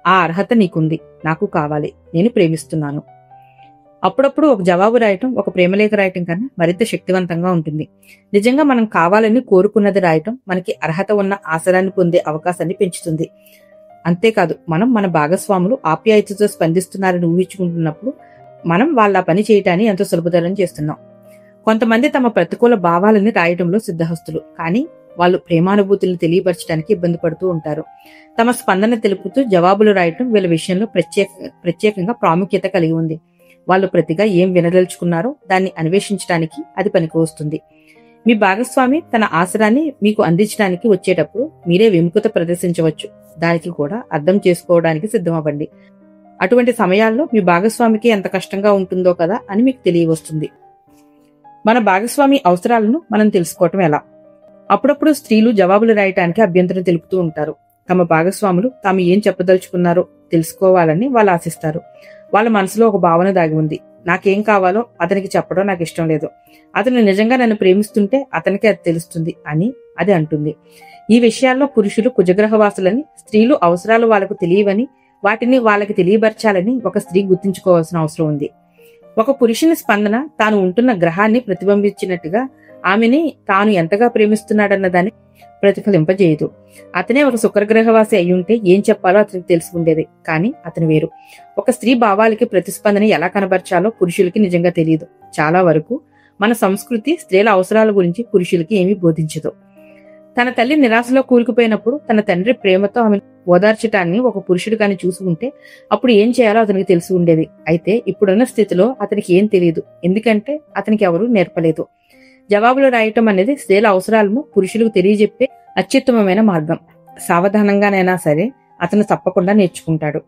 ఆ అర్హత నీకుంది. నాకు కావాలి. నేను ప్రేమిస్తున్నాను. అప్పుడప్పుడు ఒక జవాబు రాయటం ఒక ప్రేమలేఖ రాయటం కన్నా మరింత శక్తివంతంగా ఉంటుంది. నిజంగా మనం కావాలని కోరుకున్నది రాయటం మనకి అర్హత ఉన్న ఆసరాన్ని పొందే అవకాశాన్ని పెంచుతుంది. అంతేకాదు, మనం మన భాగస్వాములు ఆప్యాయతతో స్పందిస్తున్నారని ఊహించుకుంటున్నప్పుడు మనం వాళ్ళ పని చేయటాన్ని ఎంతో సులభతరం చేస్తున్నాం. కొంతమంది తమ ప్రతికూల భావాలని రాయటంలో సిద్ధహస్తులు, కానీ వాళ్ళు ప్రేమానుభూతులను తెలియపరచడానికి ఇబ్బంది పడుతూ ఉంటారు. తమ స్పందన తెలుపుతూ జవాబులు రాయటం వీళ్ళ విషయంలో ప్రత్యేకంగా ప్రాముఖ్యత కలిగి ఉంది. వాళ్ళు ప్రతిగా ఏం వినదలుచుకున్నారో దాన్ని అన్వేషించడానికి అది పనికి వస్తుంది. మీ భాగస్వామి తన ఆసరాన్ని మీకు అందించడానికి వచ్చేటప్పుడు మీరే విముఖత ప్రదర్శించవచ్చు. దానికి కూడా అర్థం చేసుకోవడానికి సిద్ధమవ్వండి. అటువంటి సమయాల్లో మీ భాగస్వామికి ఎంత కష్టంగా ఉంటుందో కదా అని మీకు తెలియవస్తుంది. మన భాగస్వామి అవసరాలను మనం తెలుసుకోవటం ఎలా? అప్పుడప్పుడు స్త్రీలు జవాబులు రాయటానికి అభ్యంతరం తెలుపుతూ ఉంటారు. తమ భాగస్వాములు తాము ఏం చెప్పదలుచుకున్నారో తెలుసుకోవాలని వాళ్ళు ఆశిస్తారు. వాళ్ళ మనసులో ఒక భావన దాగి ఉంది. నాకేం కావాలో అతనికి చెప్పడం నాకు ఇష్టం లేదు. అతను నిజంగా నన్ను ప్రేమిస్తుంటే అతనికి అది తెలుస్తుంది అని అది అంటుంది. ఈ విషయాల్లో పురుషులు కుజగ్రహవాసులని, స్త్రీలు అవసరాలు వాళ్లకు తెలియవని, వాటిని వాళ్ళకి తెలియపరచాలని ఒక స్త్రీ గుర్తించుకోవాల్సిన అవసరం ఉంది. ఒక పురుషుని స్పందన తాను ఉంటున్న గ్రహాన్ని ప్రతిబింబించినట్టుగా ఆమెని తాను ఎంతగా ప్రేమిస్తున్నాడన్న దాన్ని ప్రతిఫలింపజేయదు. అతనే ఒక శుక్రగ్రహవాసి అయి ఉంటే ఏం చెప్పాలో అతనికి తెలిసి ఉండేది. కానీ అతను వేరు. ఒక స్త్రీ భావాలకి ప్రతిస్పందన ఎలా కనబరచాలో పురుషులకి నిజంగా తెలియదు. చాలా వరకు మన సంస్కృతి స్త్రీల అవసరాల గురించి పురుషులకి ఏమీ బోధించదు. తన తల్లి నిరాశలో కూరుకుపోయినప్పుడు తన తండ్రి ప్రేమతో ఆమె ఓదార్చటాన్ని ఒక పురుషుడు కాని చూసి ఉంటే అప్పుడు ఏం చేయాలో అతనికి తెలిసి ఉండేది. అయితే ఇప్పుడున్న స్థితిలో అతనికి ఏం తెలియదు, ఎందుకంటే అతనికి ఎవరూ నేర్పలేదు. జవాబులు రాయటం అనేది స్త్రీల అవసరాలను పురుషులకు తెలియజెప్పే అత్యుత్తమమైన మార్గం. సావధానంగానైనా సరే అతను తప్పకుండా నేర్చుకుంటాడు.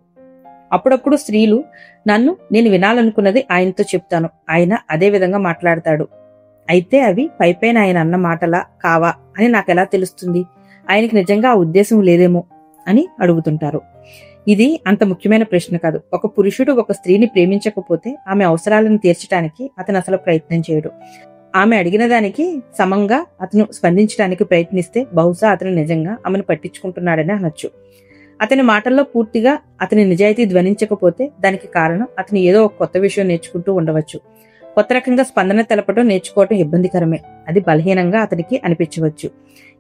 అప్పుడప్పుడు స్త్రీలు నేను వినాలనుకున్నది ఆయనతో చెప్తాను, ఆయన అదే విధంగా మాట్లాడతాడు, అయితే అవి పైపైన ఆయన అన్న మాటలా కావా అని నాకెలా తెలుస్తుంది, ఆయనకి నిజంగా ఆ ఉద్దేశం లేదేమో అని అడుగుతుంటారు. ఇది అంత ముఖ్యమైన ప్రశ్న కాదు. ఒక పురుషుడు ఒక స్త్రీని ప్రేమించకపోతే ఆమె అవసరాలను తీర్చడానికి అతను అసలు ప్రయత్నం చేయడు. ఆమె అడిగిన దానికి సమంగా అతను స్పందించడానికి ప్రయత్నిస్తే బహుశా అతను నిజంగా ఆమెను పట్టించుకుంటున్నాడని అనొచ్చు. అతని మాటల్లో పూర్తిగా అతని నిజాయితీ ధ్వనించకపోతే దానికి కారణం అతను ఏదో ఒక కొత్త విషయం నేర్చుకుంటూ ఉండవచ్చు. కొత్త రకంగా స్పందన తెలపడం నేర్చుకోవటం ఇబ్బందికరమే. అది బలహీనంగా అతనికి అనిపించవచ్చు.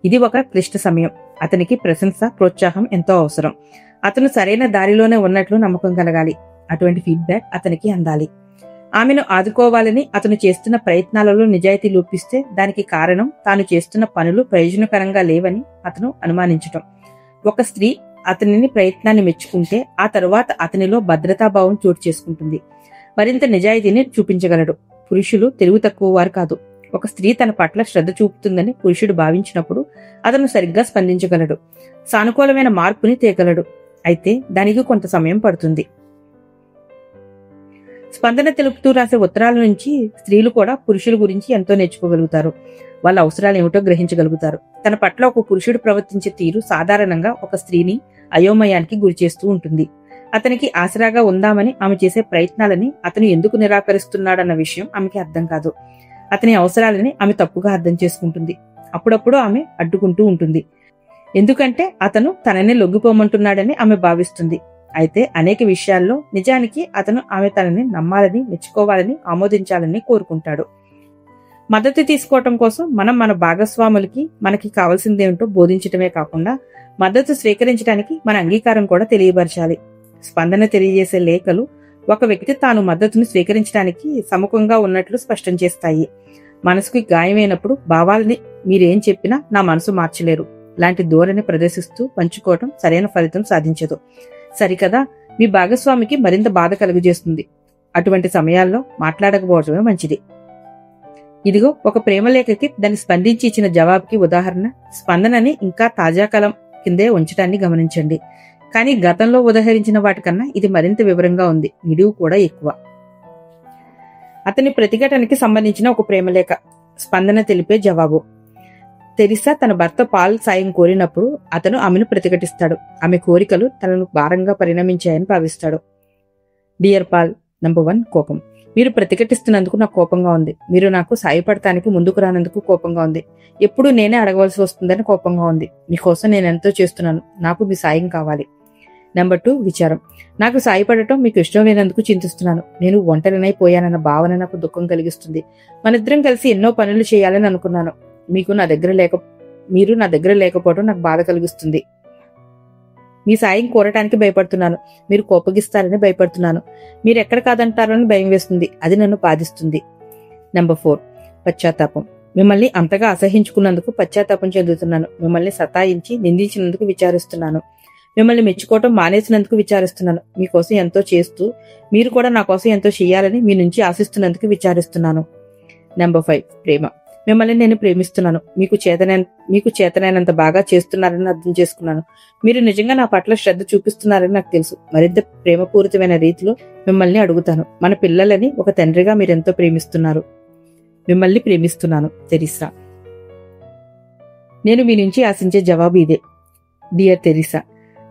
ఇది ఒక క్లిష్ట సమయం. అతనికి ప్రశంస, ప్రోత్సాహం ఎంతో అవసరం. అతను సరైన దారిలోనే ఉన్నట్లు నమ్మకం కలగాలి. అటువంటి ఫీడ్బ్యాక్ అతనికి అందాలి. ఆమెను ఆదుకోవాలని అతను చేస్తున్న ప్రయత్నాలలో నిజాయితీ లోపిస్తే దానికి కారణం తాను చేస్తున్న పనులు ప్రయోజనకరంగా లేవని అతను అనుమానించటం. ఒక స్త్రీ అతనిని ప్రయత్నాన్ని మెచ్చుకుంటే ఆ తరువాత అతనిలో భద్రతాభావం చోటు చేసుకుంటుంది. మరింత నిజాయితీని చూపించగలడు. పురుషులు తెలివి తక్కువ వారు కాదు. ఒక స్త్రీ తన పట్ల శ్రద్ధ చూపుతుందని పురుషుడు భావించినప్పుడు అతను సరిగ్గా స్పందించగలడు. సానుకూలమైన మార్పుని తేగలడు. అయితే దానికి కొంత సమయం పడుతుంది. స్పందన తెలుపుతూ రాసే ఉత్తరాల నుంచి స్త్రీలు కూడా పురుషుల గురించి ఎంతో నేర్చుకోగలుగుతారు. వాళ్ళ అవసరాలు ఏమిటో గ్రహించగలుగుతారు. తన పట్ల ఒక పురుషుడు ప్రవర్తించే తీరు సాధారణంగా ఒక స్త్రీని అయోమయానికి గురి చేస్తూ ఉంటుంది. అతనికి ఆసరాగా ఉందామని ఆమె చేసే ప్రయత్నాలని అతను ఎందుకు నిరాకరిస్తున్నాడన్న విషయం ఆమెకి అర్థం కాదు. అతని అవసరాలని ఆమె తప్పుగా అర్థం చేసుకుంటుంది. అప్పుడప్పుడు ఆమె అడ్డుకుంటూ ఉంటుంది, ఎందుకంటే అతను తనని లొంగిపోమంటున్నాడని ఆమె భావిస్తుంది. అయితే అనేక విషయాల్లో నిజానికి అతను ఆమె తనని నమ్మాలని, మెచ్చుకోవాలని, ఆమోదించాలని కోరుకుంటాడు. మద్దతు తీసుకోవటం కోసం మనం మన భాగస్వాములకి మనకి కావాల్సిందేమిటో బోధించటమే కాకుండా మద్దతు స్వీకరించడానికి మన అంగీకారం కూడా తెలియపరచాలి. స్పందన తెలియజేసే లేఖలు ఒక వ్యక్తి తాను మద్దతును స్వీకరించడానికి సముఖంగా ఉన్నట్లు స్పష్టం చేస్తాయి. మనసుకి గాయమైనప్పుడు భావాలని మీరేం చెప్పినా నా మనసు మార్చలేరు లాంటి ధోరణి ప్రదర్శిస్తూ పంచుకోవటం సరైన ఫలితం సాధించదు. సరికదా, మీ భాగస్వామికి మరింత బాధ కలుగజేస్తుంది. అటువంటి సమయాల్లో మాట్లాడకపోవటమే మంచిది. ఇదిగో ఒక ప్రేమలేఖకి దాన్ని స్పందించి ఇచ్చిన జవాబుకి ఉదాహరణ. స్పందనని ఇంకా తాజా కాలం కిందే ఉంచడాన్ని గమనించండి. కానీ గతంలో ఉదహరించిన వాటికన్నా ఇది మరింత వివరంగా ఉంది. నిడివి కూడా ఎక్కువ. అతని ప్రతిఘటనకి సంబంధించిన ఒక ప్రేమలేఖ. స్పందన తెలిపే జవాబు. తెరిసా తన భర్త పాల్ సాయం కోరినప్పుడు అతను ఆమెను ప్రతిఘటిస్తాడు. ఆమె కోరికలు తనను భారంగా పరిణమించాయని భావిస్తాడు. డియర్ పాల్, నంబర్ 1 కోపం. మీరు ప్రతిఘటిస్తున్నందుకు నాకు కోపంగా ఉంది. మీరు నాకు సాయపడటానికి ముందుకు రానందుకు కోపంగా ఉంది. ఎప్పుడు నేనే అడగవలసి వస్తుందని కోపంగా ఉంది. మీకోసం నేను ఎంతో చేస్తున్నాను. నాకు మీ సాయం కావాలి. నెంబర్ 2 విచారం. నాకు సాయపడటం మీకు ఇష్టం లేనందుకు చింతిస్తున్నాను. నేను ఒంటరినైపోయానన్న భావన నాకు దుఃఖం కలిగిస్తుంది. మనిద్దరం కలిసి ఎన్నో పనులు చేయాలని అనుకున్నాను. మీరు నా దగ్గర లేకపోవడం నాకు బాధ కలిగిస్తుంది. మీ సాయం కోరటానికి భయపడుతున్నాను. మీరు కోపగిస్తారని భయపడుతున్నాను. మీరు ఎక్కడ కాదంటారని భయం వేస్తుంది. అది నన్ను బాధిస్తుంది. నెంబర్ 4 పశ్చాత్తాపం. మిమ్మల్ని అంతగా అసహించుకున్నందుకు పశ్చాత్తాపం చెందుతున్నాను. మిమ్మల్ని సతాయించి నిందించినందుకు విచారిస్తున్నాను. మిమ్మల్ని మెచ్చుకోవటం మానేసినందుకు విచారిస్తున్నాను. మీకోసం ఎంతో చేస్తూ మీరు కూడా నా కోసం ఎంతో చేయాలని మీ నుంచి ఆశిస్తున్నందుకు విచారిస్తున్నాను. నెంబర్ 5 ప్రేమ. మిమ్మల్ని నేను ప్రేమిస్తున్నాను. మీకు చేతనైనంత బాగా చేస్తున్నారని అర్థం చేసుకున్నాను. మీరు నిజంగా నా పట్ల శ్రద్ధ చూపిస్తున్నారని నాకు తెలుసు. మరింత ప్రేమపూరితమైన రీతిలో మిమ్మల్ని అడుగుతాను. మన పిల్లలని ఒక తండ్రిగా మీరెంతో ప్రేమిస్తున్నారు. మిమ్మల్ని ప్రేమిస్తున్నాను. తెరిసా. నేను మీ నుంచి ఆశించే జవాబు ఇదే. డియర్ తెరిసా,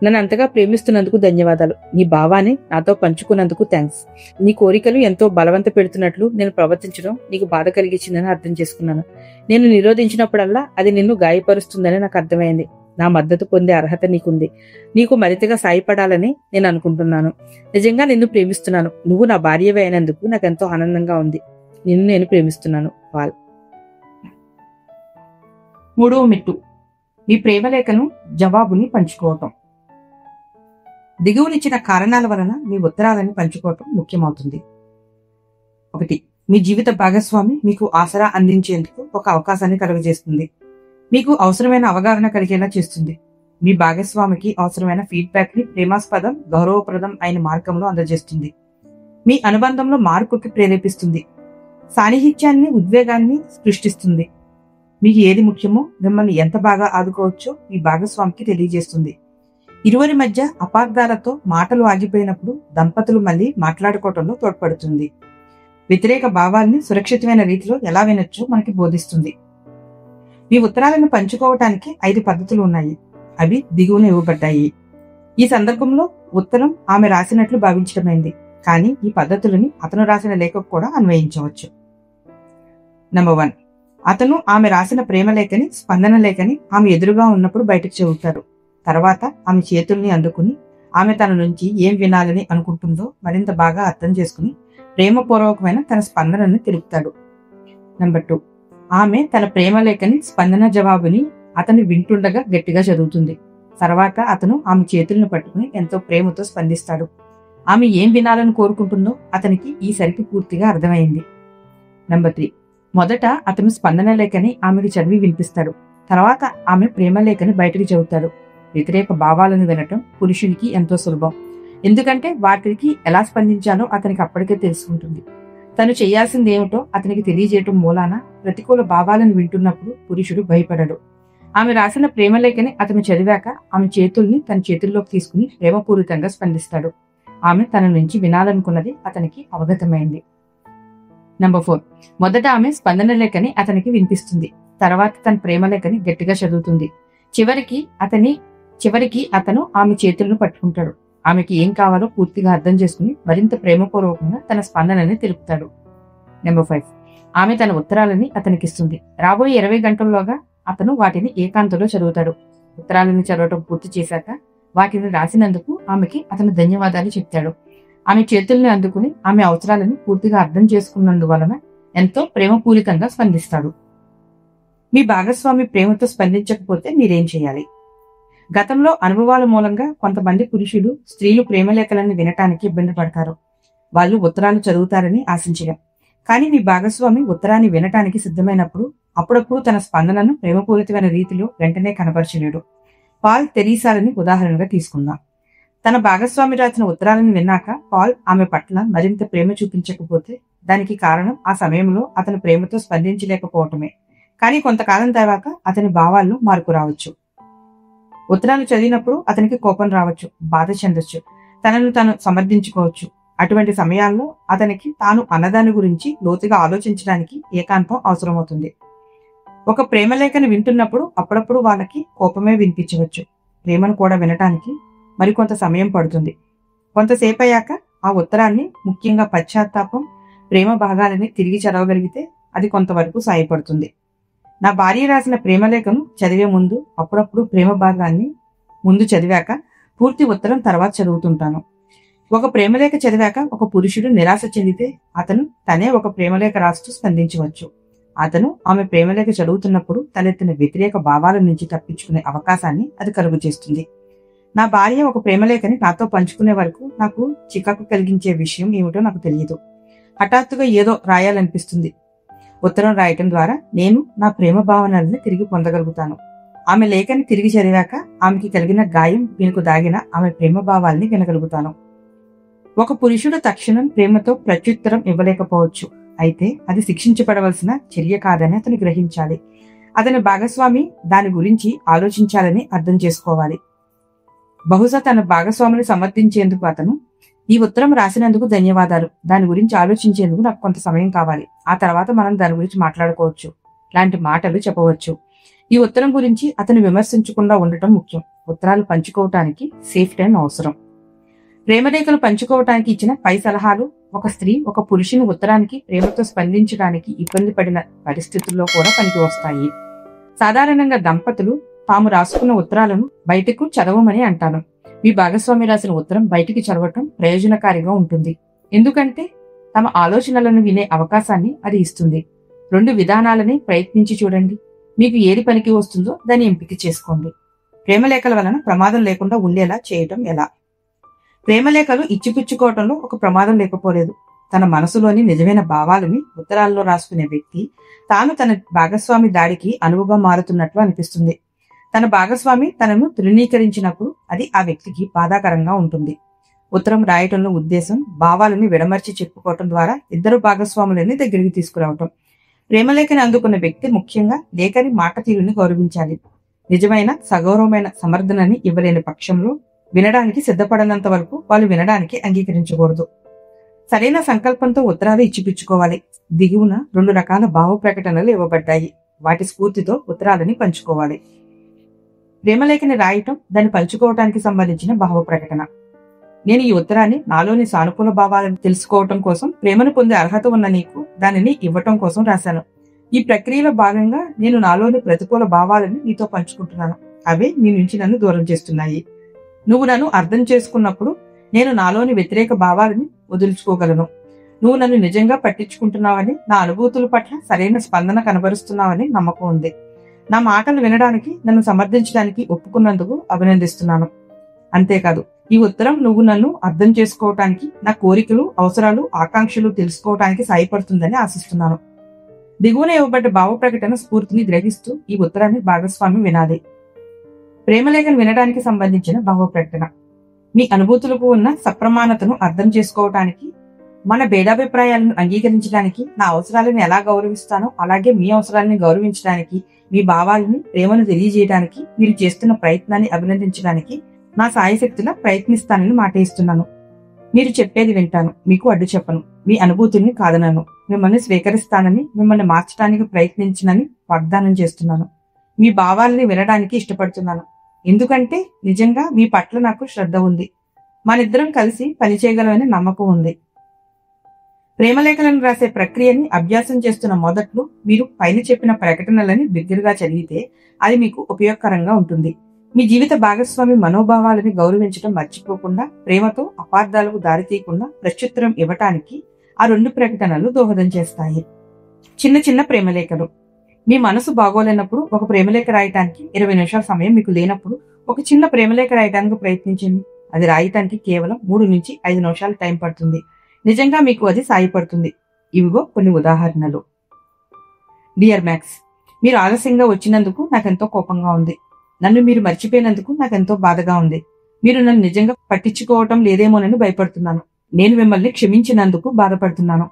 నన్ను అంతగా ప్రేమిస్తున్నందుకు ధన్యవాదాలు. నీ భావాన్ని నాతో పంచుకున్నందుకు థ్యాంక్స్. నీ కోరికలు ఎంతో బలవంత పెడుతున్నట్లు నేను ప్రవర్తించడం నీకు బాధ కలిగించిందని అర్థం చేసుకున్నాను. నేను నిరోధించినప్పుడల్లా అది నిన్ను గాయపరుస్తుందని నాకు అర్థమైంది. నా మద్దతు పొందే అర్హత నీకుంది. నీకు మరింతగా సాయపడాలని నేను అనుకుంటున్నాను. నిజంగా నిన్ను ప్రేమిస్తున్నాను. నువ్వు నా భార్యవే అయినందుకు నాకెంతో ఆనందంగా ఉంది. నిన్ను నేను ప్రేమిస్తున్నాను. పాల్. 3వ మెట్టు మీ ప్రేమలేఖను జవాబుని పంచుకోవటం. దిగువనిచ్చిన కారణాల వలన మీ ఉత్తరాలను పంచుకోవటం ముఖ్యమవుతుంది. 1 మీ జీవిత భాగస్వామి మీకు ఆసరా అందించేందుకు ఒక అవకాశాన్ని కలుగజేస్తుంది. మీకు అవసరమైన అవగాహన కలిగేలా చేస్తుంది. మీ భాగస్వామికి అవసరమైన ఫీడ్బ్యాక్ ని ప్రేమాస్పదం, గౌరవప్రదం అయిన మార్గంలో అందజేస్తుంది. మీ అనుబంధంలో మార్పుకి ప్రేరేపిస్తుంది. సాన్నిహిత్యాన్ని, ఉద్వేగాన్ని సృష్టిస్తుంది. మీకు ఏది ముఖ్యమో, మిమ్మల్ని ఎంత బాగా ఆదుకోవచ్చో మీ భాగస్వామికి తెలియజేస్తుంది. ఇరువురి మధ్య అపార్థాలతో మాటలు ఆగిపోయినప్పుడు దంపతులు మళ్ళీ మాట్లాడుకోవటంలో తోడ్పడుతుంది. వ్యతిరేక భావాల్ని సురక్షితమైన రీతిలో ఎలా వినొచ్చో మనకి బోధిస్తుంది. మీ ఉత్తరాలను పంచుకోవటానికి 5 పద్ధతులు ఉన్నాయి. అవి దిగువన ఇవ్వబడ్డాయి. ఈ సందర్భంలో ఉత్తరం ఆమె రాసినట్లు భావించడమైంది. కానీ ఈ పద్ధతులని అతను రాసిన లేఖకు కూడా అన్వయించవచ్చు. నెంబర్ 1 అతను ఆమె రాసిన ప్రేమలేఖని, స్పందన లేఖని ఆమె ఎదురుగా ఉన్నప్పుడు బయటకు చెబుతాడు. తర్వాత ఆమె చేతుల్ని అందుకుని ఆమె తన నుంచి ఏం వినాలని అనుకుంటుందో మరింత బాగా అర్థం చేసుకుని ప్రేమపూర్వకమైన తన స్పందనని తెలుపుతాడు. నెంబర్ 2 ఆమె తన ప్రేమలేఖని, స్పందన జవాబుని అతను వింటుండగా గట్టిగా చదువుతుంది. తర్వాత అతను ఆమె చేతులను పట్టుకుని ఎంతో ప్రేమతో స్పందిస్తాడు. ఆమె ఏం వినాలని కోరుకుంటుందో అతనికి ఈసరికి పూర్తిగా అర్థమైంది. నెంబర్ 3 మొదట అతను స్పందన లేఖని ఆమెకు చదివి వినిపిస్తాడు. తర్వాత ఆమె ప్రేమలేఖని బయటకు చెబుతాడు. వ్యతిరేక భావాలను వినటం పురుషునికి ఎంతో సులభం. ఎందుకంటే వాటికి ఎలా స్పందించాలో అతనికి అప్పటికే తెలుసుకుంటుంది. తను చేయాల్సింది ఏమిటో అతనికి తెలియజేయటం మూలాన ప్రతికూల భావాలను వింటున్నప్పుడు పురుషుడు భయపడడు. ఆమె రాసిన ప్రేమలేఖని అతను చదివాక ఆమె చేతుల్ని తన చేతుల్లోకి తీసుకుని ప్రేమపూరితంగా స్పందిస్తాడు. ఆమె తన నుంచి వినాలనుకున్నది అతనికి అవగతమైంది. నెంబర్ 4 మొదట ఆమె స్పందన లేఖని అతనికి వినిపిస్తుంది. తర్వాత తన ప్రేమలేఖని గట్టిగా చదువుతుంది. చివరికి అతను ఆమె చేతులను పట్టుకుంటాడు. ఆమెకి ఏం కావాలో పూర్తిగా అర్థం చేసుకుని మరింత ప్రేమపూర్వకంగా తన స్పందనని తెలుపుతాడు. నెంబర్ 5 ఆమె తన ఉత్తరాలని అతనికిస్తుంది. రాబోయే 20 గంటల్లోగా అతను వాటిని ఏకాంతంలో చదువుతాడు. ఉత్తరాలను చదవటం పూర్తి చేశాక వాటిని రాసినందుకు ఆమెకి అతను ధన్యవాదాలు చెప్తాడు. ఆమె చేతుల్ని అందుకుని ఆమె అవసరాలను పూర్తిగా అర్థం చేసుకున్నందువలన ఎంతో ప్రేమపూరితంగా స్పందిస్తాడు. మీ భాగస్వామి ప్రేమతో స్పందించకపోతే మీరేం చేయాలి? గతంలో అనుభవాల మూలంగా కొంతమంది పురుషులు స్త్రీలు ప్రేమలేఖలను వినటానికి ఇబ్బంది పడతారు. వాళ్ళు ఉత్తరాలు చదువుతారని ఆశించగా. కానీ మీ భాగస్వామి ఉత్తరాన్ని వినటానికి సిద్ధమైనప్పుడు అప్పుడప్పుడు తన స్పందనను ప్రేమపూరితమైన రీతిలో వెంటనే కనబరచలేడు. పాల్ తెరీసాలని ఉదాహరణగా తీసుకుందాం. తన భాగస్వామి రాసిన ఉత్తరాలను విన్నాక పాల్ ఆమె పట్ల మరింత ప్రేమ చూపించకపోతే దానికి కారణం ఆ సమయంలో అతను ప్రేమతో స్పందించలేకపోవటమే. కానీ కొంతకాలం తర్వాత అతని భావాల్లో మార్పు రావచ్చు. ఉత్తరాలు చదివినప్పుడు అతనికి కోపం రావచ్చు, బాధ చెందొచ్చు, తనను తాను సమర్థించుకోవచ్చు. అటువంటి సమయాల్లో అతనికి తాను అన్నదాని గురించి లోతుగా ఆలోచించడానికి ఏకాంతం అవసరమవుతుంది. ఒక ప్రేమలేఖని వింటున్నప్పుడు అప్పుడప్పుడు వాళ్ళకి కోపమే వినిపించవచ్చు. ప్రేమను కూడా వినటానికి మరికొంత సమయం పడుతుంది. కొంతసేపు అయ్యాక ఆ ఉత్తరాన్ని, ముఖ్యంగా పశ్చాత్తాపం, ప్రేమ భాగాలని తిరిగి చదవగలిగితే అది కొంతవరకు సాయపడుతుంది. నా భార్య రాసిన ప్రేమలేఖను చదివే ముందు అప్పుడప్పుడు ప్రేమ భాగాన్ని ముందు చదివాక పూర్తి ఉత్తరం తర్వాత చదువుతుంటాను. ఒక ప్రేమలేఖ చదివాక ఒక పురుషుడు నిరాశ చెందితే అతను తనే ఒక ప్రేమలేఖ రాస్తూ స్పందించవచ్చు. అతను ఆమె ప్రేమలేఖ చదువుతున్నప్పుడు తలెత్తిన వ్యతిరేక భావాల నుంచి తప్పించుకునే అవకాశాన్ని అది కలుగు చేస్తుంది. నా భార్య ఒక ప్రేమలేఖని నాతో పంచుకునే వరకు నాకు చికాకు కలిగించే విషయం ఏమిటో నాకు తెలియదు. హఠాత్తుగా ఏదో రాయాలనిపిస్తుంది. ఉత్తరం రాయటం ద్వారా నేను నా ప్రేమ భావనల్ని తిరిగి పొందగలుగుతాను. ఆమె లేఖని తిరిగి చదివాక ఆమెకి కలిగిన గాయం వెనుక దాగిన ఆమె ప్రేమ భావాల్ని వినగలుగుతాను. ఒక పురుషుడు తక్షణం ప్రేమతో ప్రత్యుత్తరం ఇవ్వలేకపోవచ్చు. అయితే అది శిక్షించబడవలసిన చర్య కాదని అతను గ్రహించాలి. అతని భాగస్వామి దాని గురించి ఆలోచించాలని అర్థం చేసుకోవాలి. బహుశా తన భాగస్వామిని సమర్థించేందుకు అతను, ఈ ఉత్తరం రాసినందుకు ధన్యవాదాలు, దాని గురించి ఆలోచించేందుకు నాకు కొంత సమయం కావాలి, ఆ తర్వాత మనం దాని గురించి మాట్లాడుకోవచ్చు లాంటి మాటలు చెప్పవచ్చు. ఈ ఉత్తరం గురించి అతను విమర్శించకుండా ఉండటం ముఖ్యం. ఉత్తరాలు పంచుకోవటానికి సేఫ్ టైం అవసరం. ప్రేమరేఖలు పంచుకోవటానికి ఇచ్చిన పై సలహాలు ఒక స్త్రీ ఒక పురుషుని ఉత్తరానికి ప్రేమతో స్పందించడానికి ఇబ్బంది పడిన పరిస్థితుల్లో కూడా పనికి వస్తాయి. సాధారణంగా దంపతులు తాము రాసుకున్న ఉత్తరాలను బయటకు చదవమని అంటాను. మీ భాగస్వామి రాసిన ఉత్తరం బయటికి చదవటం ప్రయోజనకారిగా ఉంటుంది. ఎందుకంటే తమ ఆలోచనలను వినే అవకాశాన్ని అది ఇస్తుంది. 2 విధానాలని ప్రయత్నించి చూడండి. మీకు ఏది పనికి వస్తుందో దాన్ని ఎంపిక చేసుకోండి. ప్రేమలేఖల వలన ప్రమాదం లేకుండా ఉండేలా చేయటం ఎలా? ప్రేమలేఖలు ఇచ్చిపుచ్చుకోవటంలో ఒక ప్రమాదం లేకపోలేదు. తన మనసులోని నిజమైన భావాలని ఉత్తరాల్లో రాసుకునే వ్యక్తి తాను తన భాగస్వామి దాడికి అనువుగా మారుతున్నట్లు అనిపిస్తుంది. తన భాగస్వామి తనను తృణీకరించినప్పుడు అది ఆ వ్యక్తికి బాధాకరంగా ఉంటుంది. ఉత్తరం రాయటంలో ఉద్దేశం భావాలని విడమర్చి చెప్పుకోవటం ద్వారా ఇద్దరు భాగస్వాములని దగ్గరికి తీసుకురావటం. ప్రేమలేఖని అందుకున్న వ్యక్తి ముఖ్యంగా లేఖని మాట తీరుని గౌరవించాలి. నిజమైన సగౌరవమైన సమర్థనని ఇవ్వలేని పక్షంలో వినడానికి సిద్ధపడనంత వరకు వాళ్ళు వినడానికి అంగీకరించకూడదు. సరైన సంకల్పంతో ఉత్తరాలు ఇచ్చిపుచ్చుకోవాలి. దిగువన 2 రకాల భావ ప్రకటనలు ఇవ్వబడ్డాయి. వాటి స్ఫూర్తితో ఉత్తరాలని పంచుకోవాలి. ప్రేమలేఖని రాయటం, దాన్ని పంచుకోవటానికి సంబంధించిన భావ ప్రకటన. నేను ఈ ఉత్తరాన్ని నాలోని సానుకూల భావాలను తెలుసుకోవటం కోసం, ప్రేమను పొందే అర్హత ఉన్న నీకు దానిని ఇవ్వటం కోసం రాశాను. ఈ ప్రక్రియలో భాగంగా నేను నాలోని ప్రతికూల భావాలను నీతో పంచుకుంటున్నాను. అవే నీ నుంచి నన్ను దూరం చేస్తున్నాయి. నువ్వు నన్ను అర్థం చేసుకున్నప్పుడు నేను నాలోని వ్యతిరేక భావాలని వదులుచుకోగలను. నువ్వు నన్ను నిజంగా పట్టించుకుంటున్నావని, నా అనుభూతుల పట్ల సరైన స్పందన కనబరుస్తున్నావని నమ్మకం ఉంది. నా మాటలు వినడానికి, నన్ను సమర్థించడానికి ఒప్పుకున్నందుకు అభినందిస్తున్నాను. అంతేకాదు, ఈ ఉత్తరం నువ్వు నన్ను అర్థం చేసుకోవటానికి, నా కోరికలు, అవసరాలు, ఆకాంక్షలు తెలుసుకోవటానికి సాయపడుతుందని ఆశిస్తున్నాను. దిగువన ఇవ్వబడ్డ భావ ప్రకటన స్ఫూర్తిని గ్రహిస్తూ ఈ ఉత్తరాన్ని భాగస్వామి వినాలి. ప్రేమలేఖను వినడానికి సంబంధించిన భావ ప్రకటన. మీ అనుభూతులకు ఉన్న సప్రమాణతను అర్థం చేసుకోవటానికి, మన భేదాభిప్రాయాలను అంగీకరించడానికి, నా అవసరాలను ఎలా గౌరవిస్తానో అలాగే మీ అవసరాలను గౌరవించడానికి, మీ భావాలని, ప్రేమను తెలియజేయడానికి మీరు చేస్తున్న ప్రయత్నాన్ని అభినందించడానికి నా సాయశక్తులా ప్రయత్నిస్తానని మాట ఇస్తున్నాను. మీరు చెప్పేది వింటాను, మీకు అడ్డు చెప్పను. మీ అనుభూతుల్ని కాదనను. మిమ్మల్ని స్వీకరిస్తానని, మిమ్మల్ని మార్చడానికి ప్రయత్నించనని వాగ్దానం చేస్తున్నాను. మీ భావాలని వినడానికి ఇష్టపడుతున్నాను. ఎందుకంటే నిజంగా మీ పట్ల నాకు శ్రద్ధ ఉంది. మనిద్దరం కలిసి పనిచేయగలమని నమ్మకం ఉంది. ప్రేమలేఖలను రాసే ప్రక్రియని అభ్యాసం చేస్తున్న మొదట్లో మీరు పైన చెప్పిన ప్రకటనలని బిగ్గరగా చదివితే అది మీకు ఉపయోగకరంగా ఉంటుంది. మీ జీవిత భాగస్వామి మనోభావాలని గౌరవించడం మర్చిపోకుండా, ప్రేమతో అపార్థాలకు దారితీయకుండా ప్రత్యుత్తరం ఇవ్వటానికి ఆ 2 ప్రకటనలు దోహదం చేస్తాయి. చిన్న చిన్న ప్రేమలేఖలు. మీ మనసు బాగోలేనప్పుడు ఒక ప్రేమలేఖ రాయటానికి 20 నిమిషాల సమయం మీకు లేనప్పుడు ఒక చిన్న ప్రేమలేఖ రాయటానికి ప్రయత్నించండి. అది రాయటానికి కేవలం 3 నుంచి 5 నిమిషాలు టైం పడుతుంది. నిజంగా మీకు అది సాయపడుతుంది. ఇవిగో కొన్ని ఉదాహరణలు. డియర్ మ్యాక్స్, మీరు ఆలస్యంగా వచ్చినందుకు నాకెంతో కోపంగా ఉంది. నన్ను మీరు మర్చిపోయినందుకు నాకెంతో బాధగా ఉంది. మీరు నన్ను నిజంగా పట్టించుకోవటం లేదేమోనని భయపడుతున్నాను. నేను మిమ్మల్ని క్షమించినందుకు బాధపడుతున్నాను.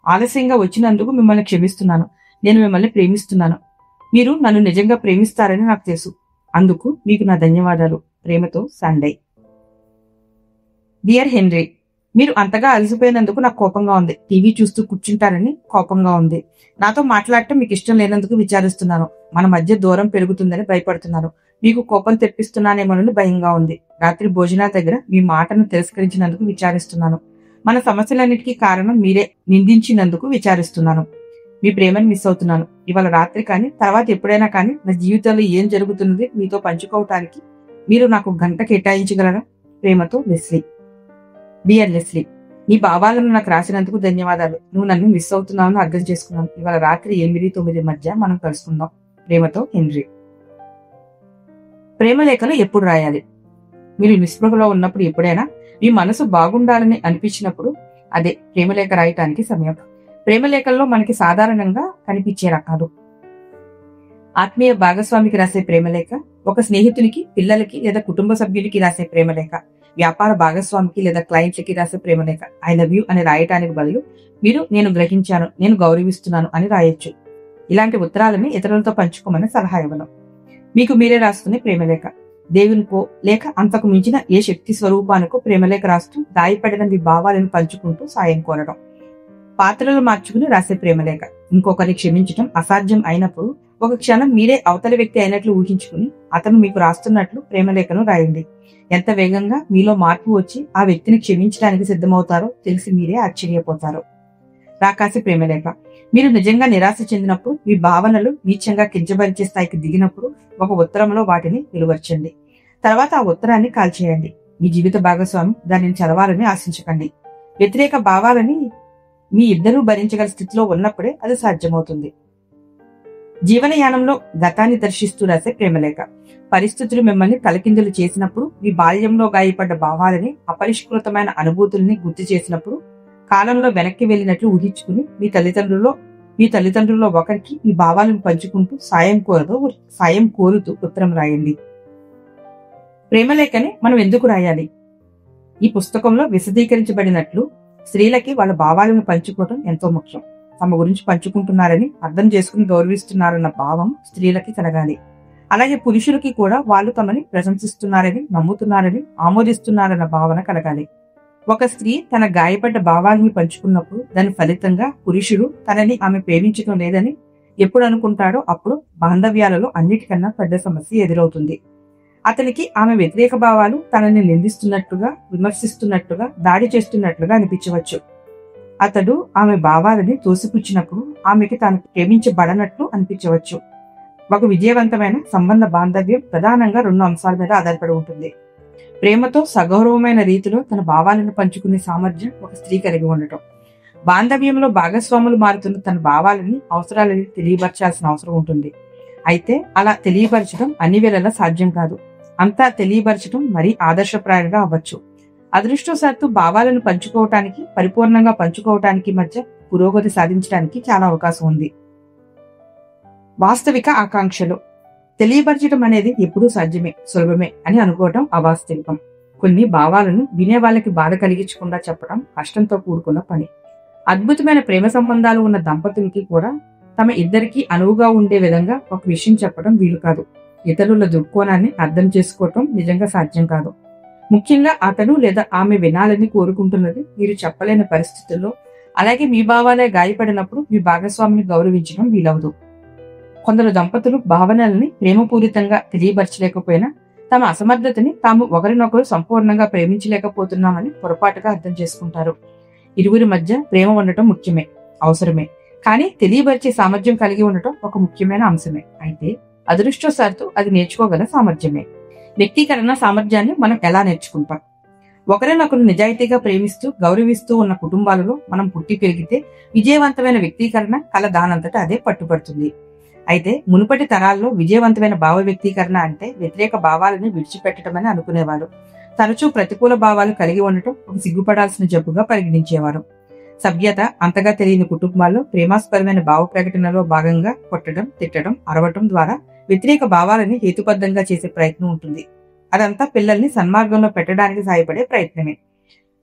ఆలస్యంగా వచ్చినందుకు మిమ్మల్ని క్షమిస్తున్నాను. నేను మిమ్మల్ని ప్రేమిస్తున్నాను. మీరు నన్ను నిజంగా ప్రేమిస్తారని నాకు తెలుసు. అందుకు మీకు నా ధన్యవాదాలు. ప్రేమతో సండే. డియర్ హెన్రీ, మీరు అంతగా అలసిపోయినందుకు నాకు కోపంగా ఉంది. టీవీ చూస్తూ కూర్చుంటారని కోపంగా ఉంది. నాతో మాట్లాడటం మీకు ఇష్టం లేనందుకు విచారిస్తున్నాను. మన మధ్య దూరం పెరుగుతుందని భయపడుతున్నాను. మీకు కోపం తెప్పిస్తున్నానేమోనని భయంగా ఉంది. రాత్రి భోజనాల దగ్గర మీ మాటను తిరస్కరించినందుకు విచారిస్తున్నాను. మన సమస్యలన్నిటికీ కారణం మీరే నిందించినందుకు విచారిస్తున్నాను. మీ ప్రేమను మిస్ అవుతున్నాను. ఇవాళ రాత్రి కానీ తర్వాత ఎప్పుడైనా కానీ నా జీవితంలో ఏం జరుగుతున్నది మీతో పంచుకోవటానికి మీరు నాకు గంట కేటాయించగలరా? ప్రేమతో లెస్లీ. డియర్ లెస్లీ, నీ భావాలను నాకు రాసినందుకు ధన్యవాదాలు. నువ్వు నన్ను మిస్ అవుతున్నావని అర్థం చేసుకున్నాను. ఇవాళ రాత్రి 8-9 మధ్య మనం కలుసుకుందాం. ప్రేమతో హెన్రీ. ప్రేమ లేఖలు ఎప్పుడు రాయాలి? మీరు నిస్పృహలో ఉన్నప్పుడు ఎప్పుడైనా మీ మనసు బాగుండాలని అనిపించినప్పుడు అదే ప్రేమలేఖ రాయటానికి సమయం. ప్రేమలేఖల్లో మనకి సాధారణంగా కనిపించే రకాలు: ఆత్మీయ భాగస్వామికి రాసే ప్రేమలేఖ, ఒక స్నేహితునికి, పిల్లలకి లేదా కుటుంబ సభ్యులకి రాసే ప్రేమలేఖ, వ్యాపార భాగస్వామికి లేదా క్లయింట్లకి రాసే ప్రేమలేఖ. ఐ లవ్ యూ అని రాయటానికి బదులు మీరు నేను గ్రహించాను, నేను గౌరవిస్తున్నాను అని రాయొచ్చు. ఇలాంటి ఉత్తరాలని ఇతరులతో పంచుకోమని సలహా ఇవ్వడం. మీకు మీరే రాసుకునే ప్రేమలేఖ, దేవునికో లేక అంతకు మించిన ఏ శక్తి స్వరూపానికో ప్రేమలేఖ రాస్తూ గాయపడిన మీ భావాలను పంచుకుంటూ సాయం కోరడం. పాత్రలు మార్చుకుని రాసే ప్రేమలేఖ, ఇంకొకరిని క్షమించడం అసాధ్యం అయినప్పుడు ఒక క్షణం మీరే అవతలి వ్యక్తి అయినట్లు ఊహించుకుని అతను మీకు రాస్తున్నట్లు ప్రేమలేఖను రాయండి. ఎంత వేగంగా మీలో మార్పు వచ్చి ఆ వ్యక్తిని క్షమించడానికి సిద్ధమవుతారో తెలిసి మీరే ఆశ్చర్యపోతారు. రాకాసి ప్రేమలేఖ, మీరు నిజంగా నిరాశ చెందినప్పుడు, మీ భావనలు నీచంగా కించబరిచే స్థాయికి దిగినప్పుడు ఒక ఉత్తరంలో వాటిని వెలువరచండి. తర్వాత ఆ ఉత్తరాన్ని కాల్చేయండి. మీ జీవిత భాగస్వామి దానిని చదవాలని ఆశించకండి. వ్యతిరేక భావాలని మీ ఇద్దరూ భరించగల స్థితిలో ఉన్నప్పుడే అది సాధ్యమవుతుంది. జీవనయానంలో గతాన్ని దర్శిస్తూ రాసే ప్రేమలేఖ, పరిస్థితులు మిమ్మల్ని తలకిందులు చేసినప్పుడు, మీ బాల్యంలో గాయపడ్డ భావాలని, అపరిష్కృతమైన అనుభూతుల్ని గుర్తు చేసినప్పుడు, కాలంలో వెనక్కి వెళ్ళినట్లు ఊహించుకుని మీ తల్లిదండ్రుల్లో ఒకరికి ఈ భావాలను పంచుకుంటూ సాయం కోరుతూ ఉత్తరం రాయండి. ప్రేమలేఖని మనం ఎందుకు రాయాలి? ఈ పుస్తకంలో విశదీకరించబడినట్లు స్త్రీలకి వాళ్ళ భావాలను పంచుకోవడం ఎంతో ముఖ్యం. తమ గురించి పంచుకుంటున్నారని అర్థం చేసుకుని గౌరవిస్తున్నారన్న భావం స్త్రీలకి కలగాలి. అలాగే పురుషులకి కూడా వాళ్ళు తమని ప్రశంసిస్తున్నారని, నమ్ముతున్నారని, ఆమోదిస్తున్నారన్న భావన కలగాలి. ఒక స్త్రీ తన గాయపడ్డ భావాలని పంచుకున్నప్పుడు దాని ఫలితంగా పురుషుడు తనని ఆమె ప్రేమించడం లేదని ఎప్పుడు అనుకుంటాడో అప్పుడు బాంధవ్యాలలో అన్నిటికన్నా పెద్ద సమస్య ఎదురవుతుంది. అతనికి ఆమె వ్యతిరేక భావాలు తనని నిందిస్తున్నట్టుగా, విమర్శిస్తున్నట్టుగా, దాడి చేస్తున్నట్లుగా అనిపించవచ్చు. అతడు ఆమె భావాలని తోసిపుచ్చినప్పుడు ఆమెకి తాను ప్రేమించబడనట్లు అనిపించవచ్చు. ఒక విజయవంతమైన సంబంధ బాంధవ్యం ప్రధానంగా 2 అంశాల మీద ఆధారపడి ఉంటుంది. ప్రేమతో సగౌరవమైన రీతిలో తన భావాలను పంచుకునే సామర్థ్యం ఒక స్త్రీ కలిగి ఉండటం. బాంధవ్యంలో భాగస్వాములు మారుతున్న తన భావాలని, అవసరాలని తెలియపరచాల్సిన అవసరం ఉంటుంది. అయితే అలా తెలియపరచడం అన్ని వేళలా సాధ్యం కాదు. అంతా తెలియపరచడం మరీ ఆదర్శప్రాయంగా అవ్వచ్చు. అదృష్టవశాత్తు భావాలను పంచుకోవటానికి, పరిపూర్ణంగా పంచుకోవటానికి మధ్య పురోగతి సాధించడానికి చాలా అవకాశం ఉంది. వాస్తవిక ఆకాంక్షలు. తెలియపరచడం అనేది ఎప్పుడూ సాధ్యమే, సులభమే అని అనుకోవటం అవాస్తవికం. కొన్ని భావాలను వినే వాళ్ళకి బాధ కలిగించకుండా చెప్పడం కష్టంతో కూడుకున్న పని. అద్భుతమైన ప్రేమ సంబంధాలు ఉన్న దంపతులకి కూడా తమ ఇద్దరికీ అనువుగా ఉండే విధంగా ఒక విషయం చెప్పడం వీలు కాదు. ఇతరుల దృక్కోణాన్ని అర్థం చేసుకోవటం నిజంగా సాధ్యం కాదు. ముఖ్యంగా అతను లేదా ఆమె వినాలని కోరుకుంటున్నది మీరు చెప్పలేని పరిస్థితుల్లో, అలాగే మీ భావాలే గాయపడినప్పుడు మీ భాగస్వామిని గౌరవించడం వీలవదు. కొందరు దంపతులు భావనల్ని ప్రేమపూరితంగా తెలియపరచలేకపోయినా తమ అసమర్థతని తాము ఒకరినొకరు సంపూర్ణంగా ప్రేమించలేకపోతున్నామని పొరపాటుగా అర్థం చేసుకుంటారు. ఇరువురి మధ్య ప్రేమ ఉండటం ముఖ్యమే, అవసరమే. కానీ తెలియపరిచే సామర్థ్యం కలిగి ఉండటం ఒక ముఖ్యమైన అంశమే. అయితే అదృష్టవశాత్తు అది నేర్చుకోగల సామర్థ్యమే. వ్యక్తీకరణ సామర్థ్యాన్ని మనం ఎలా నేర్చుకుంటాం? ఒకరినొకరు నిజాయితీగా ప్రేమిస్తూ, గౌరవిస్తూ ఉన్న కుటుంబాలలో మనం పుట్టి పెరిగితే విజయవంతమైన వ్యక్తీకరణ కళ దానంతటా అదే పట్టుబడుతుంది. అయితే మునుపటి తరాల్లో విజయవంతమైన భావ వ్యక్తీకరణ అంటే వ్యతిరేక భావాలను విడిచిపెట్టడమని అనుకునేవారు. తరచూ ప్రతికూల భావాలు కలిగి ఉండటం ఒక సిగ్గుపడాల్సిన జబ్బుగా పరిగణించేవారు. సభ్యత అంతగా తెలియని కుటుంబాల్లో ప్రేమాస్పదమైన భావ ప్రకటనలో భాగంగా కొట్టడం, తిట్టడం, అరవటం ద్వారా వ్యతిరేక భావాలని హేతుబద్ధంగా చేసే ప్రయత్నం ఉంటుంది. అదంతా పిల్లల్ని సన్మార్గంలో పెట్టడానికి సహాయపడే ప్రయత్నమే.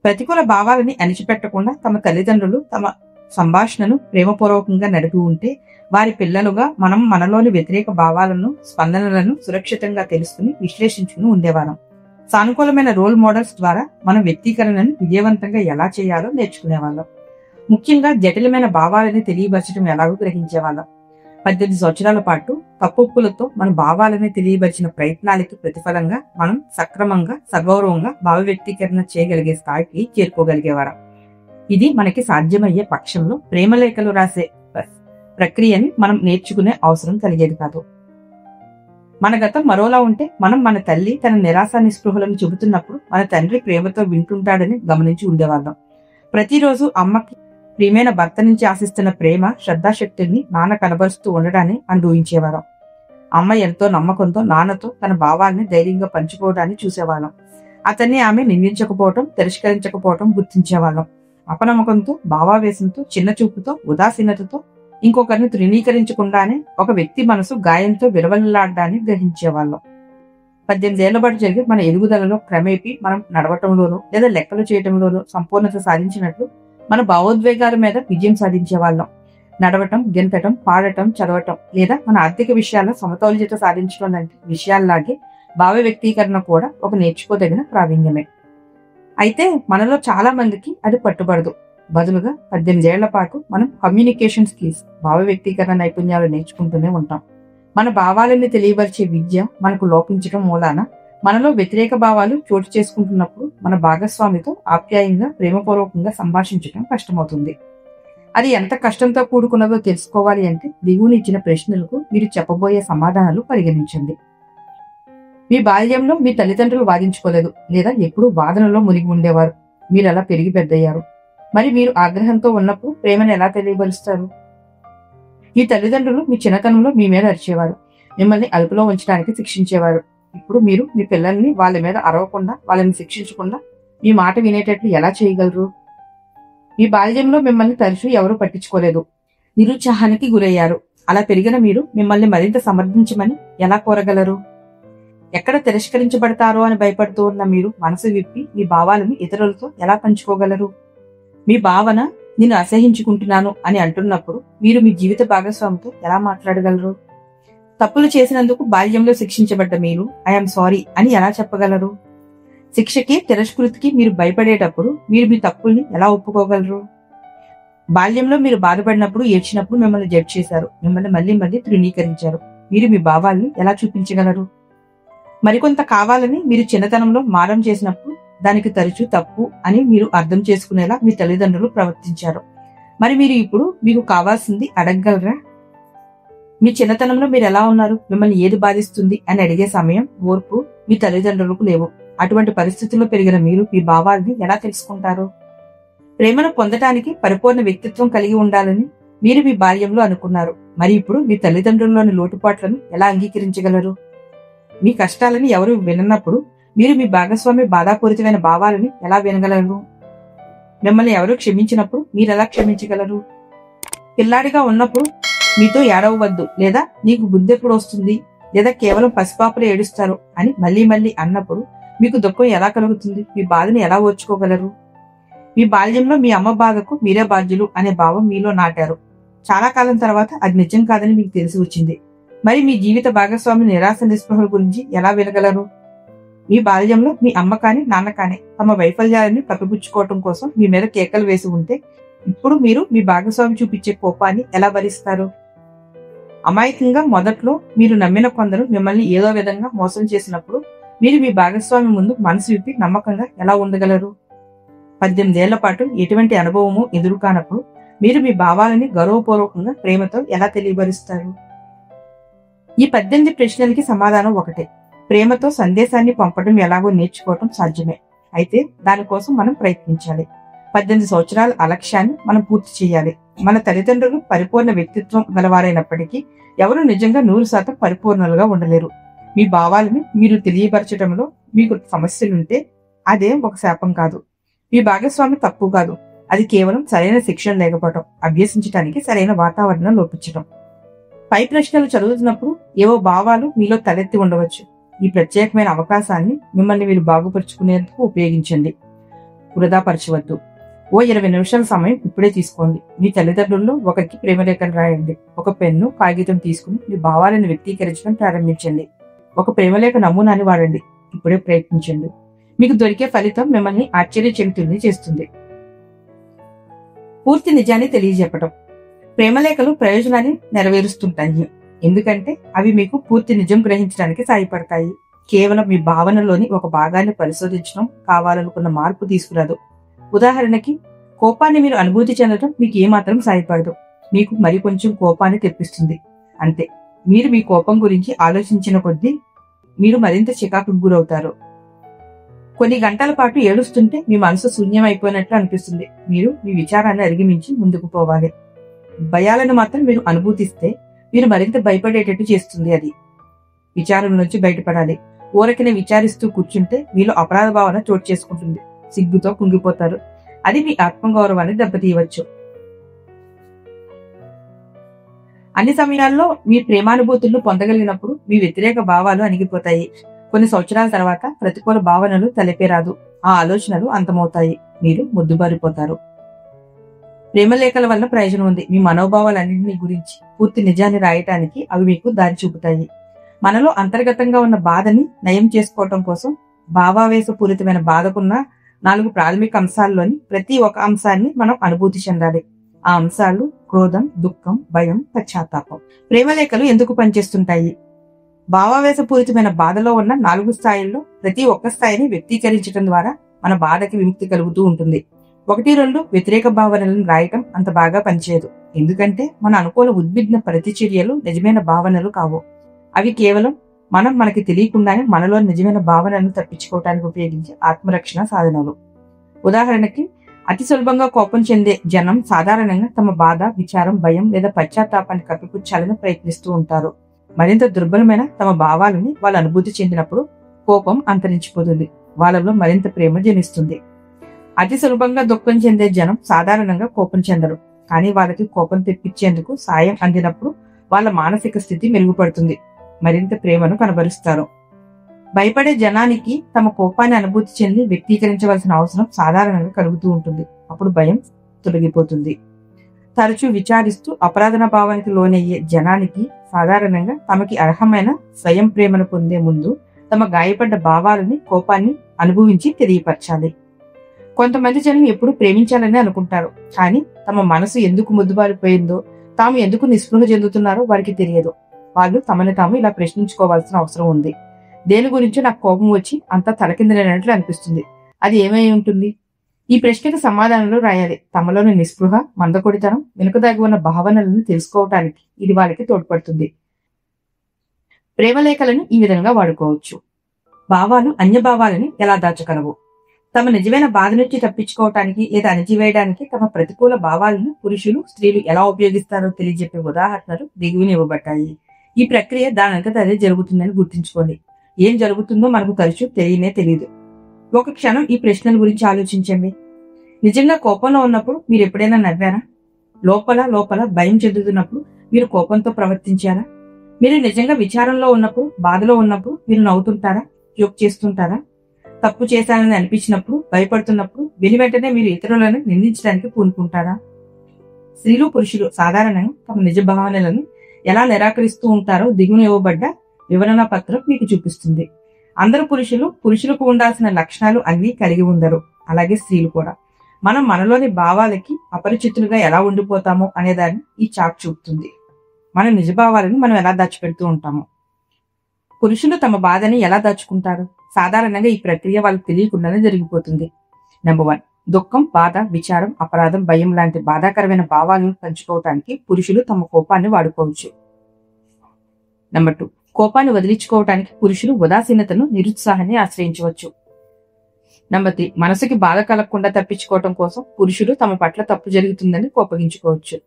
ప్రతికూల భావాలని అణిచిపెట్టకుండా తమ తల్లిదండ్రులు తమ సంభాషణను ప్రేమపూర్వకంగా నడిపి ఉంటే వారి పిల్లలుగా మనం మనలోని వ్యతిరేక భావాలను, స్పందనలను సురక్షితంగా తెలుసుకుని విశ్లేషించుకుని ఉండేవారం. సానుకూలమైన రోల్ మోడల్స్ ద్వారా మనం వ్యక్తీకరణను విజయవంతంగా ఎలా చేయాలో నేర్చుకునేవాళ్ళం. ముఖ్యంగా జటిలమైన భావాలని తెలియపరచడం ఎలాగో గ్రహించేవాళ్ళం. 18 సంవత్సరాల పాటు తప్పొప్పులతో మన భావాలని తెలియపరిచిన ప్రయత్నాలకి ప్రతిఫలంగా మనం సక్రమంగా, సగౌరవంగా భావ వ్యక్తీకరణ చేయగలిగే స్థాయికి చేరుకోగలిగేవారం. ఇది మనకి సాధ్యమయ్యే పక్షంలో ప్రేమలేఖలు రాసే ప్రక్రియని మనం నేర్చుకునే అవసరం కలిగేది కాదు. మన గతం మరోలా ఉంటే మనం మన తల్లి తన నిరాశ నిస్పృహలను చెబుతున్నప్పుడు మన తండ్రి ప్రేమతో వింటుంటాడని గమనించి ఉండేవాళ్ళం. ప్రతిరోజు అమ్మకి ప్రియమైన భర్త నుంచి ఆశిస్తున్న ప్రేమ శ్రద్ధాశక్తుల్ని నాన్న కనబరుస్తూ ఉండడాన్ని ఊహించేవాళ్ళం. అమ్మ ఎంతో నమ్మకంతో నాన్నతో తన భావాల్ని ధైర్యంగా పంచుకోవడాన్ని చూసేవాళ్ళం. అతన్ని ఆమె నిందించకపోవటం, తిరస్కరించకపోవటం గుర్తించేవాళ్ళం. అపనమ్మకంతో, భావావేశంతో, చిన్న చూపుతో, ఉదాసీనతతో, ఇంకొకరిని తృణీకరించకుండానే ఒక వ్యక్తి మనసు గాయంతో విరవల్లాడ్డాన్ని గ్రహించేవాళ్ళం. 18 ఏళ్ల పాటు జరిగే మన ఎదుగుదలలో క్రమేపీ మనం నడవటంలోనూ లేదా లెక్కలు చేయటంలోనూ సంపూర్ణత సాధించినట్లు మన భావోద్వేగాల మీద విజయం సాధించేవాళ్ళం. నడవటం, గెంతటం, పాడటం, చదవటం లేదా మన ఆర్థిక విషయాల్లో సమతౌల్యత సాధించడం లాంటి విషయాల్లాగే భావ వ్యక్తీకరణ కూడా ఒక నేర్చుకోదగిన ప్రావీణ్యమే. అయితే మనలో చాలా మందికి అది పట్టుబడదు. బదులుగా 18 ఏళ్ల పాటు మనం కమ్యూనికేషన్ స్కిల్స్, భావ వ్యక్తీకరణ నైపుణ్యాలు నేర్చుకుంటూనే ఉంటాం. మన భావాలని తెలియపరిచే విద్య మనకు లోపించడం మూలాన మనలో వ్యతిరేక భావాలు చోటు చేసుకుంటున్నప్పుడు మన భాగస్వామితో ఆప్యాయంగా, ప్రేమపూర్వకంగా సంభాషించడం కష్టమవుతుంది. అది ఎంత కష్టంతో కూడుకున్నదో తెలుసుకోవాలి అంటే దిగువని ఇచ్చిన ప్రశ్నలకు మీరు చెప్పబోయే సమాధానాలు పరిగణించండి. మీ బాల్యంలో మీ తల్లిదండ్రులు వాదించుకోలేదు లేదా ఎప్పుడూ వాదనలో మునిగి ఉండేవారు. మీరు ఎలా పెరిగి పెద్దయ్యారు? మరి మీరు ఆగ్రహంతో ఉన్నప్పుడు ప్రేమను ఎలా తెలియపరుస్తారు? మీ తల్లిదండ్రులు మీ చిన్నతనంలో మీ మీద అరిచేవారు, మిమ్మల్ని అదుపులో ఉంచడానికి శిక్షించేవారు. ఇప్పుడు మీరు మీ పిల్లల్ని వాళ్ళ మీద అరవకుండా, వాళ్ళని శిక్షించకుండా మీ మాట వినేటట్లు ఎలా చేయగలరు? మీ బాల్యంలో మిమ్మల్ని తరచూ ఎవరూ పట్టించుకోలేదు, నిరుత్సాహానికి గురయ్యారు. అలా పెరిగిన మీరు మిమ్మల్ని మరింత సమర్థించమని ఎలా కోరగలరు? ఎక్కడ తిరస్కరించబడతారో అని భయపడుతూ ఉన్న మీరు మనసు విప్పి మీ భావాలను ఇతరులతో ఎలా పంచుకోగలరు? మీ భావన నేను అసహించుకుంటున్నాను అని అంటున్నప్పుడు మీరు మీ జీవిత భాగస్వామితో ఎలా మాట్లాడగలరు? తప్పులు చేసినందుకు బాల్యంలో శిక్షించబడ్డ మీరు ఐఎమ్ సారీ అని ఎలా చెప్పగలరు? శిక్షకి, తిరస్కృతికి మీరు భయపడేటప్పుడు మీరు మీ తప్పుల్ని ఎలా ఒప్పుకోగలరు? బాల్యంలో మీరు బాధపడినప్పుడు, ఏడ్చినప్పుడు మిమ్మల్ని జడ్జ్ చేశారు, మిమ్మల్ని మళ్ళీ మళ్ళీ తృణీకరించారు. మీరు మీ భావాల్ని ఎలా చూపించగలరు? మరికొంత కావాలని మీరు చిన్నతనంలో మారం చేసినప్పుడు దానికి తరచూ తప్పు అని మీరు అర్థం చేసుకునేలా మీ తల్లిదండ్రులు ప్రవర్తించారు. మరి మీరు ఇప్పుడు మీకు కావాల్సింది అడగగలరా? మీ చిన్నతనంలో మీరు ఎలా ఉన్నారు, మిమ్మల్ని ఏది బాధిస్తుంది అని అడిగే సమయం, ఓర్పు మీ తల్లిదండ్రులకు లేవు. అటువంటి పరిస్థితుల్లో పెరిగిన మీరు మీ భావాల్ని ఎలా తెలుసుకుంటారు? ప్రేమను పొందటానికి పరిపూర్ణ వ్యక్తిత్వం కలిగి ఉండాలని మీరు మీ బాల్యంలో అనుకున్నారు. మరి ఇప్పుడు మీ తల్లిదండ్రుల్లోని లోటుపాట్లను ఎలా అంగీకరించగలరు? మీ కష్టాలని ఎవరు విననప్పుడు మీరు మీ భాగస్వామి బాధాపూరితమైన భావాలని ఎలా వినగలరు? మిమ్మల్ని ఎవరు క్షమించినప్పుడు మీరెలా క్షమించగలరు? పిల్లాడిగా ఉన్నప్పుడు మీతో ఏడవవద్దు లేదా నీకు బుద్ధి ఎప్పుడు వస్తుంది లేదా కేవలం పసిపాపలు ఏడుస్తారు అని మళ్ళీ మళ్ళీ అన్నప్పుడు మీకు దుఃఖం ఎలా కలుగుతుంది? మీ బాధని ఎలా ఓర్చుకోగలరు? మీ బాల్యంలో మీ అమ్మ బాధకు మీరే బాధ్యులు అనే భావం మీలో నాటారు. చాలా కాలం తర్వాత అది నిజం కాదని మీకు తెలిసి వచ్చింది. మరి మీ జీవిత భాగస్వామి నిరాశ నిస్పృహల గురించి ఎలా వినగలరు? మీ బాల్యంలో మీ అమ్మ కాని నాన్న కాని తమ వైఫల్యాలని కప్పిపుచ్చుకోవటం కోసం మీ మీద కేకలు వేసి ఉంటే ఇప్పుడు మీరు మీ భాగస్వామి చూపించే కోపాన్ని ఎలా భరిస్తారు? అమాయకంగా మొదట్లో మీరు నమ్మిన కొందరు మిమ్మల్ని ఏదో విధంగా మోసం చేసినప్పుడు మీరు మీ భాగస్వామి ముందు మనసు విప్పి నమ్మకంగా ఎలా ఉండగలరు? 18 ఏళ్ల పాటు ఎటువంటి అనుభవము ఎదురు కానప్పుడు మీరు మీ భావాలని గౌరవపూర్వకంగా ప్రేమతో ఎలా తెలియబరుస్తారు? ఈ 18 ప్రశ్నలకి సమాధానం ఒకటే. ప్రేమతో సందేశాన్ని పంపడం ఎలాగో నేర్చుకోవటం సాధ్యమే. అయితే దానికోసం మనం ప్రయత్నించాలి. 18 సంవత్సరాల అలక్ష్యాన్ని మనం పూర్తి చేయాలి. మన తల్లిదండ్రులు పరిపూర్ణ వ్యక్తిత్వం గలవారైనప్పటికీ ఎవరు నిజంగా 100% పరిపూర్ణలుగా ఉండలేరు. మీ భావాలను మీరు తెలియపరచడంలో మీకు సమస్యలుంటే అదేం ఒక శాపం కాదు. మీ భాగస్వామి తప్పు కాదు. అది కేవలం సరైన శిక్షణ లేకపోవటం, అభ్యసించడానికి సరైన వాతావరణం లోపించడం. పై ప్రశ్నలు చదువుతున్నప్పుడు ఏవో భావాలు మీలో తలెత్తి ఉండవచ్చు. ఈ ప్రత్యేకమైన అవకాశాన్ని మిమ్మల్ని మీరు బాగుపరుచుకునేందుకు ఉపయోగించండి. వృధాపరచవద్దు. ఓ 20 నిమిషాల సమయం ఇప్పుడే తీసుకోండి. మీ తల్లిదండ్రుల్లో ఒకరికి ప్రేమలేఖలు రాయండి. ఒక పెన్ను, కాగితం తీసుకుని మీ భావాలను వ్యక్తీకరించడం ప్రారంభించండి. ఒక ప్రేమలేఖ నమూనాని వాడండి. ఇప్పుడే ప్రయత్నించండి. మీకు దొరికే ఫలితం మిమ్మల్ని ఆశ్చర్యచకితుల్ని చేస్తుంది. పూర్తి నిజాన్ని తెలియజెప్పటం. ప్రేమలేఖలు ప్రయోజనాన్ని నెరవేరుస్తుంటాయి. ఎందుకంటే అవి మీకు పూర్తి నిజం గ్రహించడానికి సాయపడతాయి. కేవలం మీ భావనలోని ఒక భాగాన్ని పరిశోధించడం కావాలనుకున్న మార్పు తీసుకురాదు. ఉదాహరణకి కోపాన్ని మీరు అనుభూతి చెందడం మీకు ఏమాత్రం సాయపడదు. మీకు మరి కొంచెం కోపాన్ని తెప్పిస్తుంది అంతే. మీరు మీ కోపం గురించి ఆలోచించిన కొద్దీ మీరు మరింత చికాకుకు గురవుతారు. కొన్ని గంటల పాటు ఏడుస్తుంటే మీ మనసు శూన్యం అయిపోయినట్లు అనిపిస్తుంది. మీరు మీ విచారాన్ని అధిగమించి ముందుకు పోవాలి. భయాలను మాత్రం మీరు అనుభూతిస్తే మీరు మరింత భయపడేటట్టు చేస్తుంది అది. విచారం నుంచి బయటపడాలి. ఊరకినే విచారిస్తూ కూర్చుంటే మీలో అపరాధ భావన చోటు చేసుకుంటుంది. సిగ్గుతో కుంగిపోతారు. అది మీ ఆత్మగౌరవాన్ని దెబ్బతీయవచ్చు. అన్ని సమయాల్లో మీ ప్రేమానుభూతులను పొందగలిగినప్పుడు మీ వ్యతిరేక భావాలు అణిగిపోతాయి. కొన్ని సంవత్సరాల తర్వాత ప్రతికూల భావనలు తలెపేరాదు. ఆ ఆలోచనలు అంతమవుతాయి. మీరు ముద్దుబారిపోతారు. ప్రేమలేఖల వల్ల ప్రయోజనం ఉంది. మీ మనోభావాలన్నింటినీ గురించి పూర్తి నిజాన్ని రాయటానికి అవి మీకు దారి చూపుతాయి. మనలో అంతర్గతంగా ఉన్న బాధని నయం చేసుకోవటం కోసం భావావేశపూరితమైన బాధకున్న 4 ప్రాథమిక అంశాల్లోని ప్రతి ఒక్క అంశాన్ని మనం అనుభూతి చెందాలి. ఆ అంశాలు క్రోధం, దుఃఖం, భయం, పశ్చాత్తాపం. ప్రేమలేఖలు ఎందుకు పనిచేస్తుంటాయి? భావావేశపూరితమైన బాధలో ఉన్న 4 స్థాయిల్లో ప్రతి ఒక్క స్థాయిని వ్యక్తీకరించడం ద్వారా మన బాధకి విముక్తి కలుగుతూ ఉంటుంది. 1-2 వ్యతిరేక భావనలను రాయటం అంత బాగా పనిచేయదు. ఎందుకంటే మన అనుకూల ఉద్విగ్న ప్రతిచర్యలు నిజమైన భావనలు కావు. అవి కేవలం మనకి తెలియకుండానే మనలో నిజమైన భావనలను తప్పించుకోవటానికి ఉపయోగించే ఆత్మరక్షణ సాధనాలు. ఉదాహరణకి, అతి సులభంగా కోపం చెందే జనం సాధారణంగా తమ బాధ, విచారం, భయం లేదా పశ్చాత్తాపాన్ని కప్పిపుచ్చాలని ప్రయత్నిస్తూ ఉంటారు. మరింత దుర్బలమైన తమ భావాలని వాళ్ళు అనుభూతి చెందినప్పుడు కోపం అంతరించిపోతుంది. వాళ్ళలో మరింత ప్రేమ జనిస్తుంది. అతి సులభంగా దుఃఖం చెందే జనం సాధారణంగా కోపం చెందరు. కానీ వాళ్ళకి కోపం తెప్పించేందుకు సాయం అందినప్పుడు వాళ్ళ మానసిక స్థితి మెరుగుపడుతుంది. మరింత ప్రేమను కనబరుస్తారు. భయపడే జనానికి తమ కోపాన్ని అనుభూతి చెంది వ్యక్తీకరించవలసిన అవసరం సాధారణంగా కలుగుతూ ఉంటుంది. అప్పుడు భయం తొలగిపోతుంది. తరచూ విచారిస్తూ అపరాధన భావానికి లోనయ్యే జనానికి సాధారణంగా తమకి అర్హమైన స్వయం ప్రేమను పొందే ముందు తమ గాయపడ్డ భావాలని, కోపాన్ని అనుభవించి తెలియపరచాలి. కొంతమంది జనం ఎప్పుడు ప్రేమించాలని అనుకుంటారు. కానీ తమ మనసు ఎందుకు ముద్దుబారిపోయిందో, తాము ఎందుకు నిస్పృహ చెందుతున్నారో వారికి తెలియదు. వాళ్ళు తమని తాము ఇలా ప్రశ్నించుకోవాల్సిన అవసరం ఉంది. దేని గురించి నాకు కోపం వచ్చి అంతా తలకిందలేనట్లు అనిపిస్తుంది? అది ఏమై ఉంటుంది? ఈ ప్రశ్నకు సమాధానాలు రాయాలి. తమలోని నిస్పృహ, మందకొడితనం, వెనుకదాగి ఉన్న భావనలను తెలుసుకోవటానికి ఇది వాళ్ళకి తోడ్పడుతుంది. ప్రేమలేఖలను ఈ విధంగా వాడుకోవచ్చు. భావాలు అన్యభావాలని ఎలా దాచగలవు? తమ నిజమైన బాధ నుంచి తప్పించుకోవటానికి లేదా అణిచివేయడానికి తమ ప్రతికూల భావాలను పురుషులు, స్త్రీలు ఎలా ఉపయోగిస్తారో తెలియజెప్పే ఉదాహరణలు దిగువన ఇవ్వబడ్డాయి. ఈ ప్రక్రియ దానంతట అదే జరుగుతుందని గుర్తుంచుకోండి. ఏం జరుగుతుందో మనకు తరచూ తెలియదు. ఒక క్షణం ఈ ప్రశ్నల గురించి ఆలోచించండి. నిజంగా కోపంలో ఉన్నప్పుడు మీరు ఎప్పుడైనా నవ్వారా? లోపల భయం చెందుతున్నప్పుడు మీరు కోపంతో ప్రవర్తించారా? మీరు నిజంగా విచారంలో ఉన్నప్పుడు, బాధలో ఉన్నప్పుడు మీరు నవ్వుతుంటారా? జోక్ చేస్తుంటారా? తప్పు చేశానని అనిపించినప్పుడు, భయపడుతున్నప్పుడు వెంటనే మీరు ఇతరులను నిందించడానికి పూనుకుంటారా? స్త్రీలు, పురుషులు సాధారణంగా తమ నిజ భావనలను ఎలా నిరాకరిస్తూ ఉంటారో దిగువన ఇవ్వబడ్డ వివరణ పత్రం మీకు చూపిస్తుంది. అందరు పురుషులకు ఉండాల్సిన లక్షణాలు అన్ని కలిగి ఉండరు. అలాగే స్త్రీలు కూడా. మనం మనలోని భావాలకి అపరిచితులుగా ఎలా ఉండిపోతామో అనేదాన్ని ఈ చార్ట్ చూపుతుంది. మన నిజ భావాలను మనం ఎలా దాచిపెడుతూ ఉంటామో. పురుషులు తమ బాధని ఎలా దాచుకుంటారు? సాధారణంగా ఈ ప్రక్రియ వాళ్ళకి తెలియకుండానే జరిగిపోతుంది. నెంబర్ 1, దుఃఖం, బాధ, విచారం, అపరాధం, భయం లాంటి బాధాకరమైన భావాలను పంచుకోవటానికి పురుషులు తమ కోపాన్ని వాడుకోవచ్చు. నెంబర్ 2, కోపాన్ని వదిలించుకోవటానికి పురుషులు ఉదాసీనతను, నిరుత్సాహాన్ని ఆశ్రయించవచ్చు. నెంబర్ 3, మనసుకి బాధ కలగకుండా తప్పించుకోవటం కోసం పురుషులు తమ పట్ల తప్పు జరుగుతుందని కోపగించుకోవచ్చు.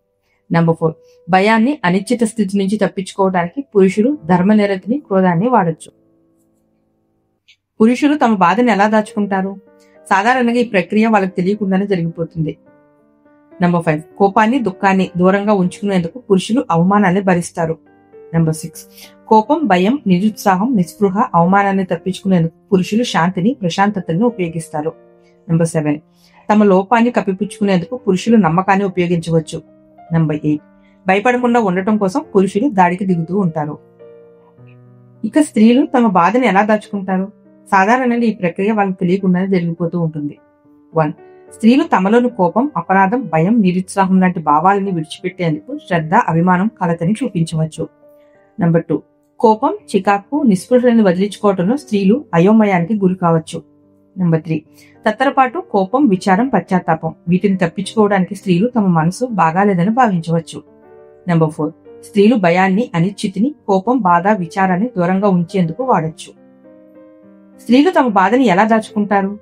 నెంబర్ 4, భయాన్ని, అనిశ్చిత స్థితి నుంచి తప్పించుకోవడానికి పురుషులు ధర్మనిరతిని, క్రోధాన్ని వాడచ్చు. పురుషులు తమ బాధని ఎలా దాచుకుంటారు? సాధారణంగా ఈ ప్రక్రియ వాళ్ళకి తెలియకుండానే జరిగిపోతుంది. నెంబర్ 5, కోపాన్ని, దుఃఖాన్ని దూరంగా ఉంచుకునేందుకు పురుషులు అవమానాన్ని భరిస్తారు. నెంబర్ 6, కోపం, భయం, నిరుత్సాహం, నిస్పృహ, అవమానాన్ని తప్పించుకునేందుకు పురుషులు శాంతిని, ప్రశాంతతను ఉపయోగిస్తారు. నెంబర్ 7, తమ లోపాన్ని కప్పిపుచ్చుకునేందుకు పురుషులు నమ్మకాన్ని ఉపయోగించవచ్చు. నెంబర్ 8, భయపడకుండా ఉండటం కోసం పురుషులు దాడికి దిగుతూ ఉంటారు. ఇక స్త్రీలు తమ బాధని ఎలా దాచుకుంటారు? సాధారణంగా ఈ ప్రక్రియ వాళ్ళకి తెలియకుండానే జరిగిపోతూ ఉంటుంది. 1, స్త్రీలు తమలోని కోపం, అపరాధం, భయం, నిరుత్సాహం లాంటి భావాలని విడిచిపెట్టేందుకు శ్రద్ధ, అభిమానం, కలతని చూపించవచ్చు. నెంబర్ 2, కోపం, చికాకు, నిస్పృహలను వదిలించుకోవటంలో స్త్రీలు అయోమయానికి గురి కావచ్చు. నెంబర్ 3, తత్తరపాటు, కోపం, విచారం, పశ్చాత్తాపం. వీటిని తప్పించుకోవడానికి స్త్రీలు తమ మనసు బాగాలేదని భావించవచ్చు. నెంబర్ 4, స్త్రీలు భయాన్ని, అనిశ్చితిని, కోపం, బాధ, విచారాన్ని దూరంగా ఉంచేందుకు వాడొచ్చు. స్త్రీలు తమ బాధని ఎలా దాచుకుంటారు?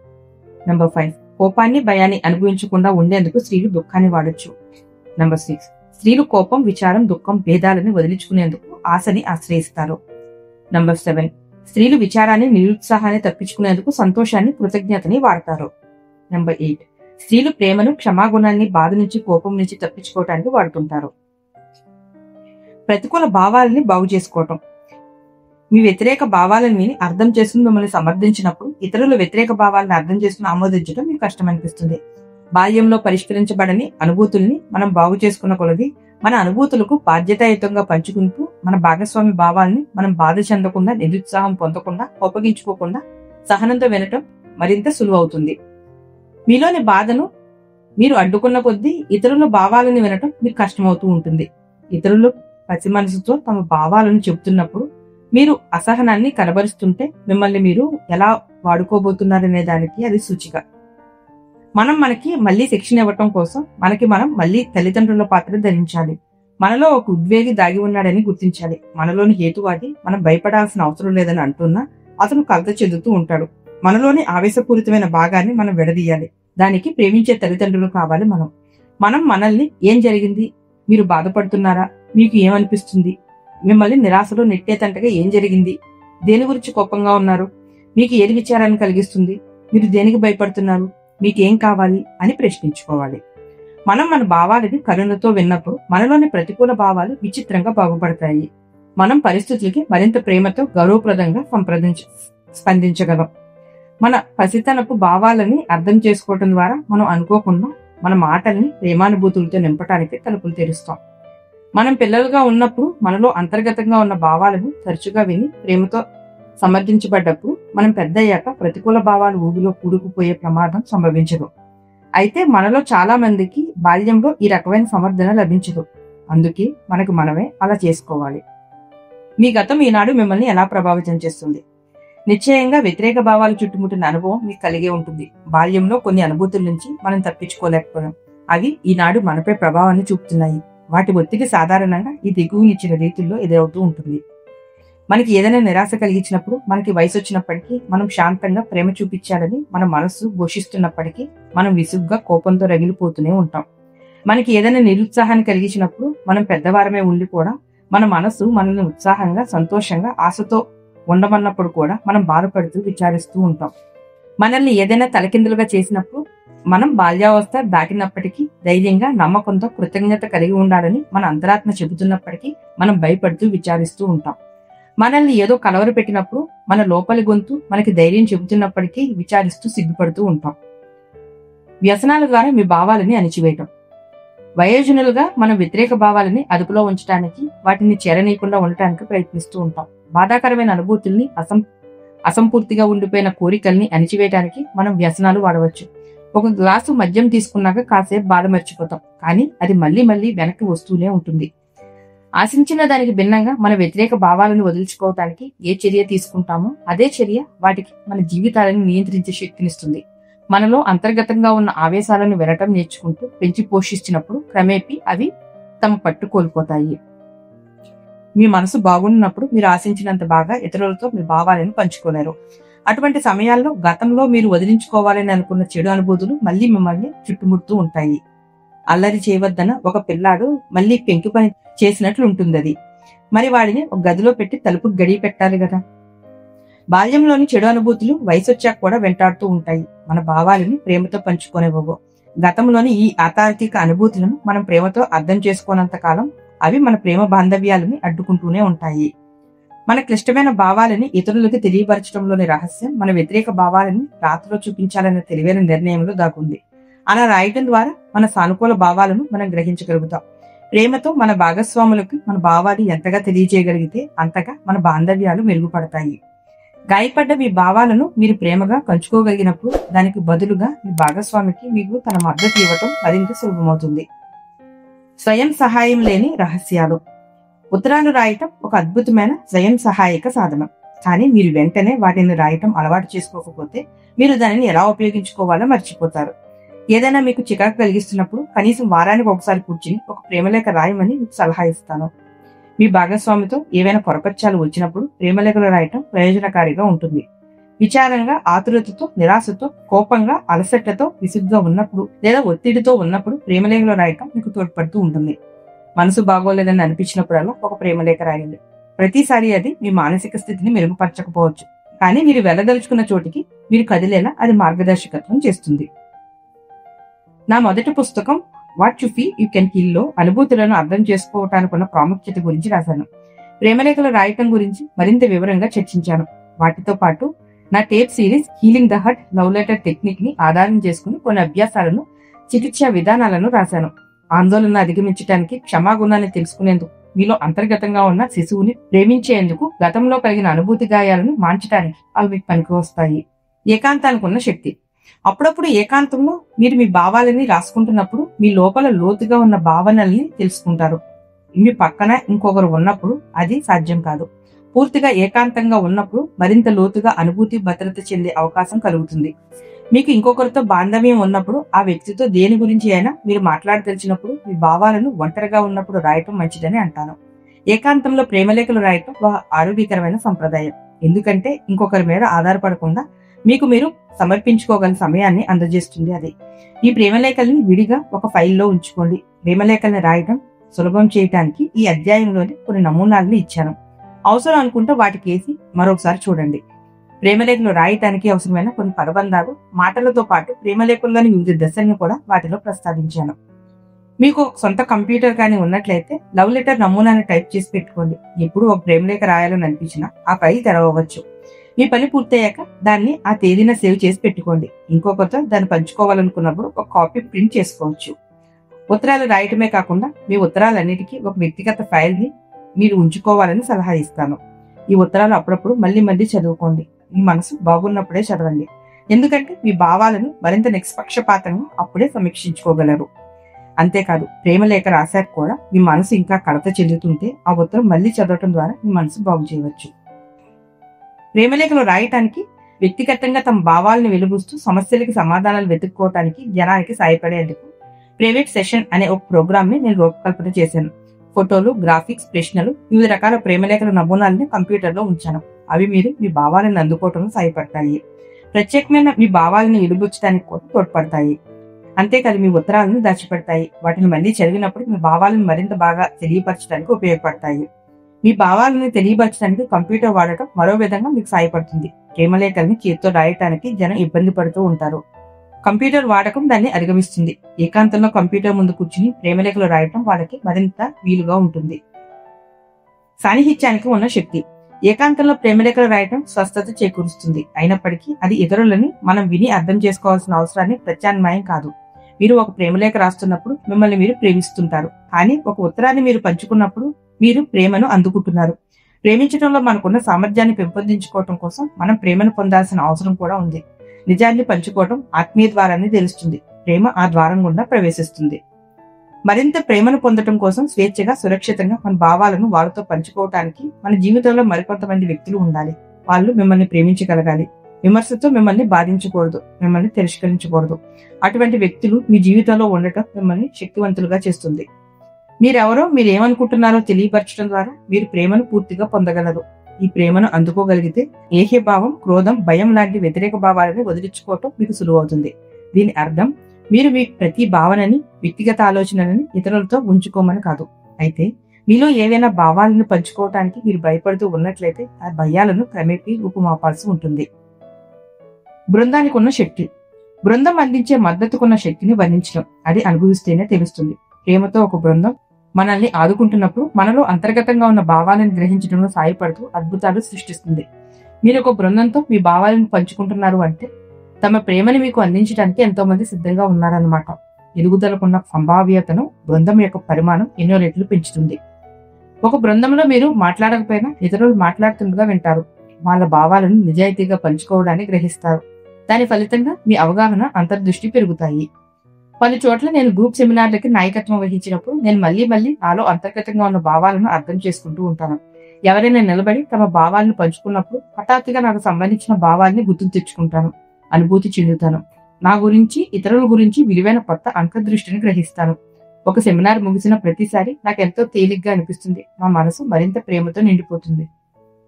నెంబర్ 5, కోపాన్ని, భయాన్ని అనుభవించకుండా ఉండేందుకు స్త్రీలు దుఃఖాన్ని వాడొచ్చు. నెంబర్ 6, స్త్రీలు కోపం, విచారం, దుఃఖం, భేదాలని వదిలించుకునేందుకు ఆశని ఆశ్రయిస్తారు. నెంబర్ 7, స్త్రీలు విచారాన్ని, నిరుత్సాహాన్ని తప్పించుకునేందుకు సంతోషాన్ని, కృతజ్ఞతని వాడతారు. నెంబర్ 8, స్త్రీలు ప్రేమను, క్షమాగుణాన్ని, బాధ నుంచి, కోపం నుంచి తప్పించుకోవటానికి వాడుతుంటారు. ప్రతికూల భావాలని బాగు చేసుకోవటం. మీ వ్యతిరేక భావాలను విని అర్థం చేసుకుని మిమ్మల్ని సమర్థించినప్పుడు ఇతరుల వ్యతిరేక భావాలను అర్థం చేసుకుని ఆమోదించడం మీకు కష్టం అనిపిస్తుంది. బాల్యంలో పరిష్కరించబడని అనుభూతుల్ని మనం బాగు చేసుకున్న కొలది మన అనుభూతులకు బాధ్యతాయుతంగా పంచుకుంటూ మన భాగస్వామి భావాల్ని మనం బాధ చెందకుండా, నిరుత్సాహం పొందకుండా, కోపగించుకోకుండా సహనంతో వినటం మరింత సులువవుతుంది. మీలోని బాధను మీరు అడ్డుకున్న కొద్దీ ఇతరుల భావాలను వినటం మీకు కష్టమవుతూ ఉంటుంది. ఇతరులు పసి మనసుతో తమ భావాలను చెబుతున్నప్పుడు మీరు అసహనాన్ని కనబరుస్తుంటే మిమ్మల్ని మీరు ఎలా వాడుకోబోతున్నారనే దానికి అది సూచిక. మనకి మళ్ళీ శిక్షణ ఇవ్వటం కోసం మనం మళ్ళీ తల్లిదండ్రుల పాత్ర ధరించాలి. మనలో ఒక ఉద్వేగి దాగి ఉన్నాడని గుర్తించాలి. మనలోని హేతువాది మనం భయపడాల్సిన అవసరం లేదని అంటున్నా అతను కలత చెందుతూ ఉంటాడు. మనలోని ఆవేశపూరితమైన భాగాన్ని మనం విడదీయాలి. దానికి ప్రేమించే తల్లిదండ్రులు కావాలి. మనం మనల్ని ఏం జరిగింది, మీరు బాధపడుతున్నారా, మీకు ఏమనిపిస్తుంది, మిమ్మల్ని నిరాశలో నెట్టేతంటగా ఏం జరిగింది, దేని గురించి కోపంగా ఉన్నారు, మీకు ఏది విచారాన్ని కలిగిస్తుంది, మీరు దేనికి భయపడుతున్నారు, మీకేం కావాలి అని ప్రశ్నించుకోవాలి. మన భావాలని కరుణతో విన్నప్పుడు మనలోని ప్రతికూల భావాలు విచిత్రంగా బాగుపడతాయి. మనం పరిస్థితులకి మరింత ప్రేమతో, గౌరవప్రదంగా స్పందించగలం. మన పసితనపు భావాలని అర్థం చేసుకోవటం ద్వారా మనం అనుకోకుండా మన మాటల్ని ప్రేమానుభూతులతో నింపటానికి తలుపులు తెరుస్తాం. మనం పిల్లలుగా ఉన్నప్పుడు మనలో అంతర్గతంగా ఉన్న భావాలను తరచుగా విని ప్రేమతో సమర్థించబడ్డప్పుడు మనం పెద్దయ్యాక ప్రతికూల భావాలు ఊబిలో కూడుకుపోయే ప్రమాదం సంభవించదు. అయితే మనలో చాలా మందికి బాల్యంలో ఈ రకమైన సమర్థన లభించదు. అందుకే మనమే అలా చేసుకోవాలి. మీ గతం ఈనాడు మిమ్మల్ని ఎలా ప్రభావితం చేస్తుంది? నిశ్చయంగా వ్యతిరేక భావాలు చుట్టుముట్టిన అనుభవం మీకు కలిగే ఉంటుంది. బాల్యంలో కొన్ని అనుభూతుల నుంచి మనం తప్పించుకోలేకపోయాం. అవి ఈనాడు మనపై ప్రభావాన్ని చూపుతున్నాయి. వాటి ఒత్తిడి సాధారణంగా ఈ దిగువనిచ్చిన రీతుల్లో ఎదురవుతూ ఉంటుంది. మనకి ఏదైనా నిరాశ కలిగించినప్పుడు, మనకి వయసు వచ్చినప్పటికీ మనం శాంతంగా ప్రేమ చూపించాలని మన మనస్సు ఘోషిస్తున్నప్పటికీ మనం విసుగ్గా, కోపంతో రగిలిపోతూనే ఉంటాం. మనకి ఏదైనా నిరుత్సాహాన్ని కలిగించినప్పుడు మనం పెద్దవారమే ఉండి కూడా మన మనస్సు మనల్ని ఉత్సాహంగా, సంతోషంగా, ఆశతో ఉండమన్నప్పుడు కూడా మనం బాధపడుతూ, విచారిస్తూ ఉంటాం. మనల్ని ఏదైనా తలకిందులుగా చేసినప్పుడు మనం బాల్యావస్థ దాటినప్పటికీ ధైర్యంగా, నమ్మకంతో, కృతజ్ఞత కలిగి ఉండాలని మన అంతరాత్మ చెబుతున్నప్పటికీ మనం భయపడుతూ, విచారిస్తూ ఉంటాం. మనల్ని ఏదో కలవర పెట్టినప్పుడు మన లోపలి గొంతు మనకి ధైర్యం చెబుతున్నప్పటికీ విచారిస్తూ, సిగ్గుపడుతూ ఉంటాం. వ్యసనాల ద్వారా మీ భావాలని అణిచివేయటం. వయోజనులుగా మనం వ్యతిరేక భావాలని అదుపులో ఉంచడానికి, వాటిని చేరనీయకుండా ఉండటానికి ప్రయత్నిస్తూ ఉంటాం. బాధాకరమైన అనుభూతుల్ని, అసంపూర్తిగా ఉండిపోయిన కోరికల్ని అణిచివేయడానికి మనం వ్యసనాలు వాడవచ్చు. ఒక గ్లాసు మద్యం తీసుకున్నాక కాసేపు బాధ మర్చిపోతాం, కానీ అది మళ్ళీ వెనక్కి వస్తూనే ఉంటుంది. ఆశించిన దానికి భిన్నంగా మన వ్యతిరేక భావాలను వదిలించుకోవటానికి ఏ చర్య తీసుకుంటామో అదే చర్య వాటికి మన జీవితాలను నియంత్రించే శక్తినిస్తుంది. మనలో అంతర్గతంగా ఉన్న ఆవేశాలను వినటం నేర్చుకుంటూ పెంచి పోషించినప్పుడు క్రమేపీ అవి తమ పట్టు కోల్పోతాయి. మీ మనసు బాగున్నప్పుడు మీరు ఆశించినంత బాగా ఇతరులతో మీ భావాలను పంచుకోలేరు. అటువంటి సమయాల్లో గతంలో మీరు వదిలించుకోవాలని అనుకున్న చెడు అనుభూతులు మళ్ళీ మిమ్మల్ని చుట్టుముడుతూ ఉంటాయి. అల్లరి చేయవద్దన ఒక పిల్లాడు మళ్ళీ పెంకి పని చేసినట్లు ఉంటుంది అది. మరి వాడిని ఒక గదిలో పెట్టి తలుపు గడియ పెట్టాలి కదా. బాల్యంలోని చెడు అనుభూతులు వయసొచ్చాక కూడా వెంటాడుతూ ఉంటాయి. మన భావాలని ప్రేమతో పంచుకోనివ్వవు. గతంలోని ఈ అతార్కిక అనుభూతులను మనం ప్రేమతో అర్థం చేసుకోనంత కాలం అవి మన ప్రేమ బాంధవ్యాలని అడ్డుకుంటూనే ఉంటాయి. మన క్లిష్టమైన భావాలని ఇతరులకు తెలియపరచడంలోని రహస్యం మన వ్యతిరేక భావాలని రాత్రిలో చూపించాలనే తెలివైన నిర్ణయంలో దాగుంది. అలా రాయటం ద్వారా మన సానుకూల భావాలను మనం గ్రహించగలుగుతాం. ప్రేమతో మన భాగస్వాములకు మన భావాలు ఎంతగా తెలియజేయగలిగితే అంతగా మన బాంధవ్యాలు మెరుగుపడతాయి. గాయపడ్డ మీ భావాలను మీరు ప్రేమగా పంచుకోగలిగినప్పుడు దానికి బదులుగా మీ భాగస్వామికి మీకు తన మద్దతు ఇవ్వటం మరింత సులభమవుతుంది. స్వయం సహాయం లేని రహస్యాలు. ఉత్తరాలు రాయటం ఒక అద్భుతమైన స్వయం సహాయక సాధనం. కానీ మీరు వెంటనే వాటిని రాయటం అలవాటు చేసుకోకపోతే మీరు దానిని ఎలా ఉపయోగించుకోవాలో మర్చిపోతారు. ఏదైనా మీకు చికాకు కలిగిస్తున్నప్పుడు కనీసం వారానికి ఒకసారి కూర్చుని ఒక ప్రేమలేఖ రాయమని మీకు సలహా ఇస్తాను. మీ భాగస్వామితో ఏవైనా పొరపచ్చాలు వచ్చినప్పుడు ప్రేమలేఖలు రాయటం ప్రయోజనకారిగా ఉంటుంది. విచారంగా, ఆతురతతో, నిరాశతో, కోపంగా, అలసటతో, విసుగ్గా ఉన్నప్పుడు లేదా ఒత్తిడితో ఉన్నప్పుడు ప్రేమలేఖలు రాయటం మీకు తోడ్పడుతూ ఉంటుంది. మనసు బాగోలేదని అనిపించినప్పుడల్లా ఒక ప్రేమలేఖ రాయండి. ప్రతిసారి అది మీ మానసిక స్థితిని మెరుగుపరచకపోవచ్చు, కానీ మీరు వెళ్ళదలుచుకున్న చోటికి మీరు కదిలేలా అది మార్గదర్శకత్వం చేస్తుంది. నా మొదటి పుస్తకం what you feel you can heal లో అనుభూతులను అర్థం చేసుకోవటానికి ఉన్న ప్రాముఖ్యత గురించి రాశాను. ప్రేమలేఖలు రాయటం గురించి మరింత వివరంగా చర్చించాను. వాటితో పాటు నా tape series healing the hurt love letter technique ని ఆధారం చేసుకుని కొన్ని అభ్యాసాలను, చికిత్సా విధానాలను రాశాను. ఆందోళన అధిగమించడానికి, క్షమాగుణాన్ని తెలుసుకునేందుకు, మీలో అంతర్గతంగా ఉన్న శిశువుని ప్రేమించేందుకు, గతంలో కలిగిన అనుభూతి గాయాలను మాంచడానికి అవి మీకు పనికి వస్తాయి. ఏకాంతానికి ఉన్న శక్తి. అప్పుడప్పుడు ఏకాంతంలో మీరు మీ భావాలని రాసుకుంటున్నప్పుడు మీ లోపల లోతుగా ఉన్న భావనల్ని తెలుసుకుంటారు. మీ పక్కన ఇంకొకరు ఉన్నప్పుడు అది సాధ్యం కాదు. పూర్తిగా ఏకాంతంగా ఉన్నప్పుడు మరింత లోతుగా అనుభూతి, భద్రత చెందే అవకాశం కలుగుతుంది. మీకు ఇంకొకరితో బాంధవ్యం ఉన్నప్పుడు, ఆ వ్యక్తితో దేని గురించి అయినా మీరు మాట్లాడదలిచినప్పుడు మీ భావాలను ఒంటరిగా ఉన్నప్పుడు రాయటం మంచిదని అంటాను. ఏకాంతంలో ప్రేమలేఖలు రాయటం ఒక ఆరోగ్యకరమైన సంప్రదాయం. ఎందుకంటే ఇంకొకరి మీద ఆధారపడకుండా మీకు మీరు సమర్పించుకోగల సమయాన్ని అందజేస్తుంది అది. ఈ ప్రేమలేఖల్ని విడిగా ఒక ఫైల్లో ఉంచుకోండి. ప్రేమలేఖల్ని రాయటం సులభం చేయటానికి ఈ అధ్యాయంలోని కొన్ని నమూనాలను ఇచ్చాను. అవసరం అనుకుంటే వాటికేసి మరొకసారి చూడండి. ప్రేమలేఖలు రాయటానికి అవసరమైన కొన్ని పదబంధాలు, మాటలతో పాటు ప్రేమలేఖల్లోని వివిధ దశలను కూడా వాటిలో ప్రస్తావించాను. మీకు సొంత కంప్యూటర్ కానీ ఉన్నట్లయితే లవ్ లెటర్ నమూనాన్ని టైప్ చేసి పెట్టుకోండి. ఎప్పుడు ఒక ప్రేమలేఖ రాయాలని అనిపించినా ఆ ఫైల్ తెరవవచ్చు. మీ పని పూర్తయ్యాక దాన్ని ఆ తేదీన సేవ్ చేసి పెట్టుకోండి. ఇంకొకరితో దాన్ని పంచుకోవాలనుకున్నప్పుడు ఒక కాపీ ప్రింట్ చేసుకోవచ్చు. ఉత్తరాలు రాయటమే కాకుండా మీ ఉత్తరాలన్నిటికీ ఒక వ్యక్తిగత ఫైల్ ని మీరు ఉంచుకోవాలని సలహా ఇస్తాను. ఈ ఉత్తరాలు అప్పుడప్పుడు మళ్ళీ మళ్ళీ చదువుకోండి. మీ మనసు బాగున్నప్పుడే చదవండి. ఎందుకంటే మీ భావాలను మరింత నిష్పక్షపాతంగా అప్పుడే సమీక్షించుకోగలరు. అంతేకాదు, ప్రేమలేఖ రాశాక కూడా మీ మనసు ఇంకా కలత చెందుతుంటే ఆ ఉత్తరం మళ్ళీ చదవటం ద్వారా మీ మనసు బాగు చేయవచ్చు. ప్రేమలేఖలు రాయటానికి, వ్యక్తిగతంగా తమ భావాలను వెలుగుస్తూ సమస్యలకి సమాధానాలు వెతుక్కోవటానికి జనానికి సాయపడేందుకు ప్రైవేట్ సెషన్ అనే ఒక ప్రోగ్రామ్ ని నేను రూపకల్పన చేశాను. ఫోటోలు, గ్రాఫిక్స్, ప్రశ్నలు, వివిధ రకాల ప్రేమలేఖల నమూనాలని కంప్యూటర్ లో ఉంచాను. అవి మీరు మీ భావాలను అందుకోవటంలో సహాయపడతాయి. ప్రత్యేకమైన మీ భావాలను వెలుగుచ్చడానికి కూడా తోడ్పడతాయి. అంతేకాదు, మీ ఉత్తరాలను దాచిపెడతాయి. వాటిని మళ్ళీ చదివినప్పుడు మీ భావాలను మరింత బాగా తెలియపరచడానికి ఉపయోగపడతాయి. మీ భావాలను తెలియపరచడానికి కంప్యూటర్ వాడటం మరో విధంగా మీకు సహాయపడుతుంది. ప్రేమలేఖల్ని చేతితో రాయటానికి జనం ఇబ్బంది పడుతూ ఉంటారు. కంప్యూటర్ వాడకం దాన్ని అధిగమిస్తుంది. ఏకాంతంలో కంప్యూటర్ ముందు కూర్చుని ప్రేమలేఖలు రాయటం వాళ్ళకి మరింత వీలుగా ఉంటుంది. సాన్నిహిత్యానికి ఉన్న శక్తి. ఏకాంతంలో ప్రేమలేఖలు రాయటం స్వస్థత చేకూరుస్తుంది. అయినప్పటికీ అది ఇతరులని మనం విని అర్థం చేసుకోవాల్సిన అవసరాన్ని ప్రత్యామ్నాయం కాదు. మీరు ఒక ప్రేమలేఖ రాస్తున్నప్పుడు మిమ్మల్ని మీరు ప్రేమిస్తుంటారు, కానీ ఒక ఉత్తరాన్ని మీరు పంచుకున్నప్పుడు మీరు ప్రేమను అందుకుంటున్నారు. ప్రేమించడంలో మనకున్న సామర్థ్యాన్ని పెంపొందించుకోవటం కోసం మనం ప్రేమను పొందాల్సిన అవసరం కూడా ఉంది. నిజాన్ని పంచుకోవటం ఆత్మీయ ద్వారాన్ని తెలుస్తుంది. ప్రేమ ఆ ద్వారం గుండా ప్రవేశిస్తుంది. మరింత ప్రేమను పొందటం కోసం స్వేచ్ఛగా, సురక్షితంగా మన భావాలను వాళ్ళతో పంచుకోవటానికి మన జీవితంలో మరికొంతమంది వ్యక్తులు ఉండాలి. వాళ్ళు మిమ్మల్ని ప్రేమించగలగాలి. విమర్శతో మిమ్మల్ని బాధించకూడదు, మిమ్మల్ని తిరస్కరించకూడదు. అటువంటి వ్యక్తులు మీ జీవితంలో ఉండటం మిమ్మల్ని శక్తివంతులుగా చేస్తుంది. మీరెవరో, మీరేమనుకుంటున్నారో తెలియపరచడం ద్వారా మీరు ప్రేమను పూర్తిగా పొందగలరు. ఈ ప్రేమను అందుకోగలిగితే ఏహ్యభావం, క్రోధం, భయం లాంటి వ్యతిరేక భావాలను వదిలించుకోవటం మీకు సులువవుతుంది. దీని అర్థం మీరు మీ ప్రతి భావనని, వ్యక్తిగత ఆలోచనలని ఇతరులతో ఉంచుకోమని కాదు. అయితే మీలో ఏవైనా భావాలను పంచుకోవటానికి మీరు భయపడుతూ ఉన్నట్లయితే ఆ భయాలను క్రమేపీ రూపుమాపాల్సి ఉంటుంది. బృందానికి ఉన్న శక్తి. బృందం అందించే మద్దతుకున్న శక్తిని వర్ణించడం, అది అనుభవిస్తేనే తెలుస్తుంది. ప్రేమతో ఒక బృందం మనల్ని ఆదుకుంటున్నప్పుడు మనలో అంతర్గతంగా ఉన్న భావాలను గ్రహించడంలో సాయపడుతూ అద్భుతాలు సృష్టిస్తుంది. మీరు ఒక బృందంతో మీ భావాలను పంచుకుంటున్నారు అంటే తమ ప్రేమని మీకు అందించడానికి ఎంతో మంది సిద్ధంగా ఉన్నారన్నమాట. ఎదుగుదలకున్న సంభావ్యతను బృందం యొక్క పరిమాణం ఎన్నో రెట్లు పెంచుతుంది. ఒక బృందంలో మీరు మాట్లాడకపోయినా ఇతరులు మాట్లాడుతుండగా వింటారు. వాళ్ళ భావాలను నిజాయితీగా పంచుకోవడాన్ని గ్రహిస్తారు. దాని ఫలితంగా మీ అవగాహన, అంతర్దృష్టి పెరుగుతాయి. కొన్ని చోట్ల నేను గ్రూప్ సెమినార్లకి నాయకత్వం వహించినప్పుడు నేను మళ్ళీ నాలో అంతర్గతంగా ఉన్న భావాలను అర్థం చేసుకుంటూ ఉంటాను. ఎవరైనా నిలబడి తమ భావాలను పంచుకున్నప్పుడు హఠాత్తుగా నాకు సంబంధించిన భావాల్ని గుర్తు తెచ్చుకుంటాను, అనుభూతి చెందుతాను. నా గురించి, ఇతరుల గురించి విలువైన కొత్త అంతర్దృష్టిని గ్రహిస్తాను. ఒక సెమినార్ ముగిసిన ప్రతిసారి నాకెంతో తేలిగ్గా అనిపిస్తుంది. నా మనసు మరింత ప్రేమతో నిండిపోతుంది.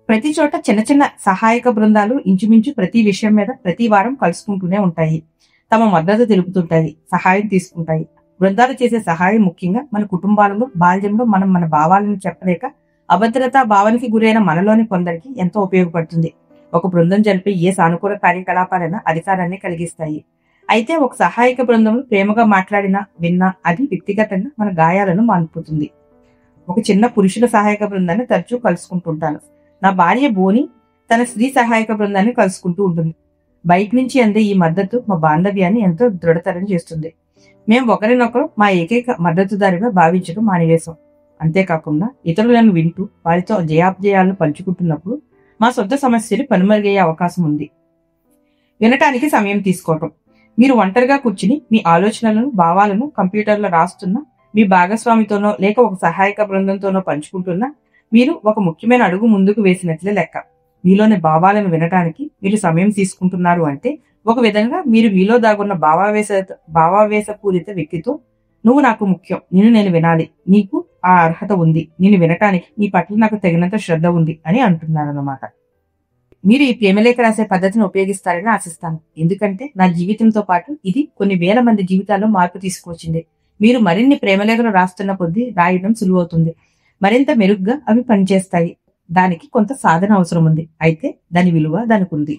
ప్రతి చోట చిన్న చిన్న సహాయక బృందాలు ఇంచుమించు ప్రతి విషయం మీద ప్రతి వారం కలుసుకుంటూనే ఉంటాయి. తమ మద్దతు తెలుపుతుంటాయి, సహాయం తీసుకుంటాయి. బృందాలు చేసే సహాయం ముఖ్యంగా మన కుటుంబాలలో బాల్యంలో మనం మన భావాలను చెప్పలేక అభద్రతా భావానికి గురైన మనలోని కొందరికి ఎంతో ఉపయోగపడుతుంది. ఒక బృందం జరిపే ఏ సానుకూల కార్యకలాపాలైనా అధికారాన్ని కలిగిస్తాయి. అయితే ఒక సహాయక బృందంలో ప్రేమగా మాట్లాడినా, విన్నా అది వ్యక్తిగతంగా మన గాయాలను మాన్పుతుంది. ఒక చిన్న పురుషుల సహాయక బృందాన్ని తరచూ కలుసుకుంటుంటాను. నా భార్య బోని తన స్త్రీ సహాయక బృందాన్ని కలుసుకుంటూ ఉంటుంది. బయట నుంచి అందే ఈ మద్దతు మా బాంధవ్యాన్ని ఎంతో దృఢతరం చేస్తుంది. మేము ఒకరినొకరు మా ఏకైక మద్దతుదారిగా భావించడం మానివేశాం. అంతేకాకుండా ఇతరులను వింటూ వారితో జయాపజయాలను పంచుకుంటున్నప్పుడు మా సొంత సమస్యలు కనుమరుగయ్యే అవకాశం ఉంది. వినటానికి సమయం తీసుకోవటం. మీరు ఒంటరిగా కూర్చుని మీ ఆలోచనలను, భావాలను కంప్యూటర్లో రాస్తున్నా, మీ భాగస్వామితోనో లేక ఒక సహాయక బృందంతోనో పంచుకుంటున్నా మీరు ఒక ముఖ్యమైన అడుగు ముందుకు వేసినట్లే లెక్క. మీలోని భావాలను వినటానికి మీరు సమయం తీసుకుంటున్నారు అంటే ఒక విధంగా మీరు మీలో దాగున్న భావావేశపూరిత వ్యక్తితో నువ్వు నాకు ముఖ్యం, నేను వినాలి, నీకు ఆ అర్హత ఉంది, నేను వినటానికి నీ పట్ల నాకు తగినంత శ్రద్ధ ఉంది అని అంటున్నారన్నమాట. మీరు ఈ ప్రేమలేఖ రాసే పద్ధతిని ఉపయోగిస్తారని ఆశిస్తాను. ఎందుకంటే నా జీవితంతో పాటు ఇది కొన్ని వేల మంది జీవితాల్లో మార్పు తీసుకొచ్చింది. మీరు మరిన్ని ప్రేమలేఖలు రాస్తున్న కొద్దీ రాయడం సులువవుతుంది. మరింత మెరుగ్గా అవి పనిచేస్తాయి. దానికి కొంత సాధన అవసరం ఉంది. అయితే దాని విలువ దానికి ఉంది.